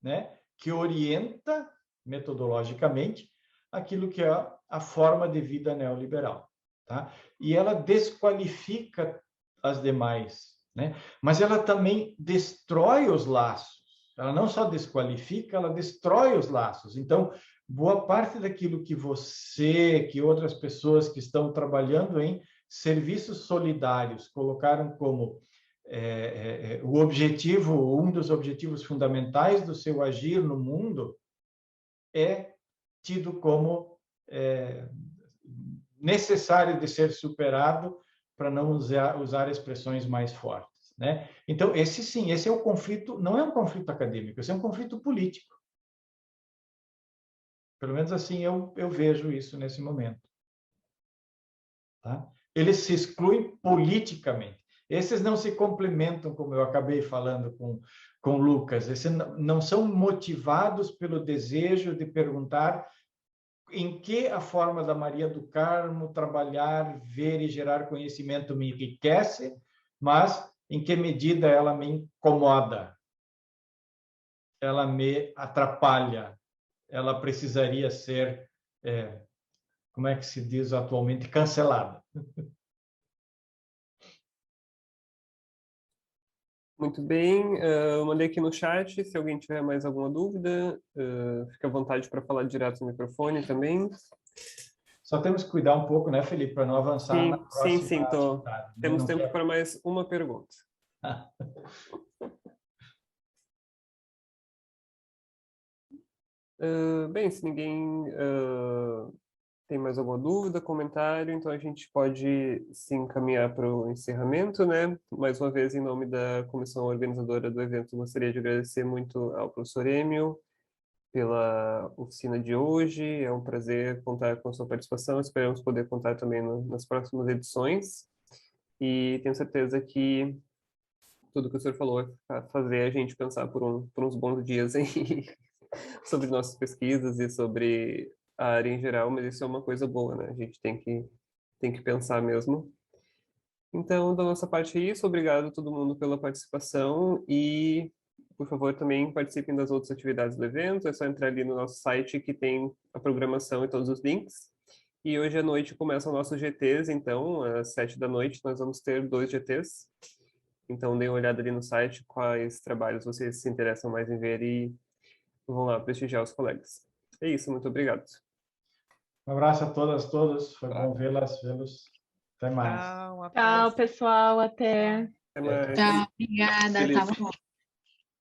né? Que orienta metodologicamente aquilo que é a forma de vida neoliberal, tá? E ela desqualifica as demais, né? Mas ela também destrói os laços. Ela não só desqualifica, ela destrói os laços. Então, boa parte daquilo que você, que outras pessoas que estão trabalhando em serviços solidários colocaram como o objetivo, um dos objetivos fundamentais do seu agir no mundo, é tido como necessário de ser superado para não usar expressões mais fortes, né? Então, esse é o conflito, não é um conflito acadêmico, esse é um conflito político. Pelo menos assim eu vejo isso nesse momento. Tá? Eles se excluem politicamente. Esses não se complementam, como eu acabei falando com Lucas. Esses não são motivados pelo desejo de perguntar em que a forma da Maria do Carmo trabalhar, ver e gerar conhecimento me enriquece, mas em que medida ela me incomoda, ela me atrapalha, ela precisaria ser, como é que se diz atualmente, cancelada. Muito bem, eu mandei aqui no chat, se alguém tiver mais alguma dúvida, fica à vontade para falar direto no microfone também. Só temos que cuidar um pouco, né, Felipe, para não avançar na próxima sim, atividade. Né? Temos tempo para mais uma pergunta. Bem, se ninguém tem mais alguma dúvida, comentário, então a gente pode se encaminhar para o encerramento, né? Mais uma vez, em nome da comissão organizadora do evento, gostaria de agradecer muito ao professor Emil pela oficina de hoje. É um prazer contar com a sua participação. Esperamos poder contar também nas próximas edições. E tenho certeza que tudo que o senhor falou vai fazer a gente pensar por uns bons dias aí sobre nossas pesquisas e sobre a área em geral, mas isso é uma coisa boa, né? A gente tem que pensar mesmo. Então, da nossa parte é isso. Obrigado a todo mundo pela participação e, por favor, também participem das outras atividades do evento. É só entrar ali no nosso site que tem a programação e todos os links. E hoje à noite começam nossos GTs, então, às 7 da noite nós vamos ter 2 GTs. Então, dêem uma olhada ali no site quais trabalhos vocês se interessam mais em ver e vão lá prestigiar os colegas. É isso, muito obrigado. Um abraço a todos. Foi bom vê-los. Até mais. Tchau, Tchau, pessoal. Até. Até mais. Tchau, obrigada. Feliz. Tá bom.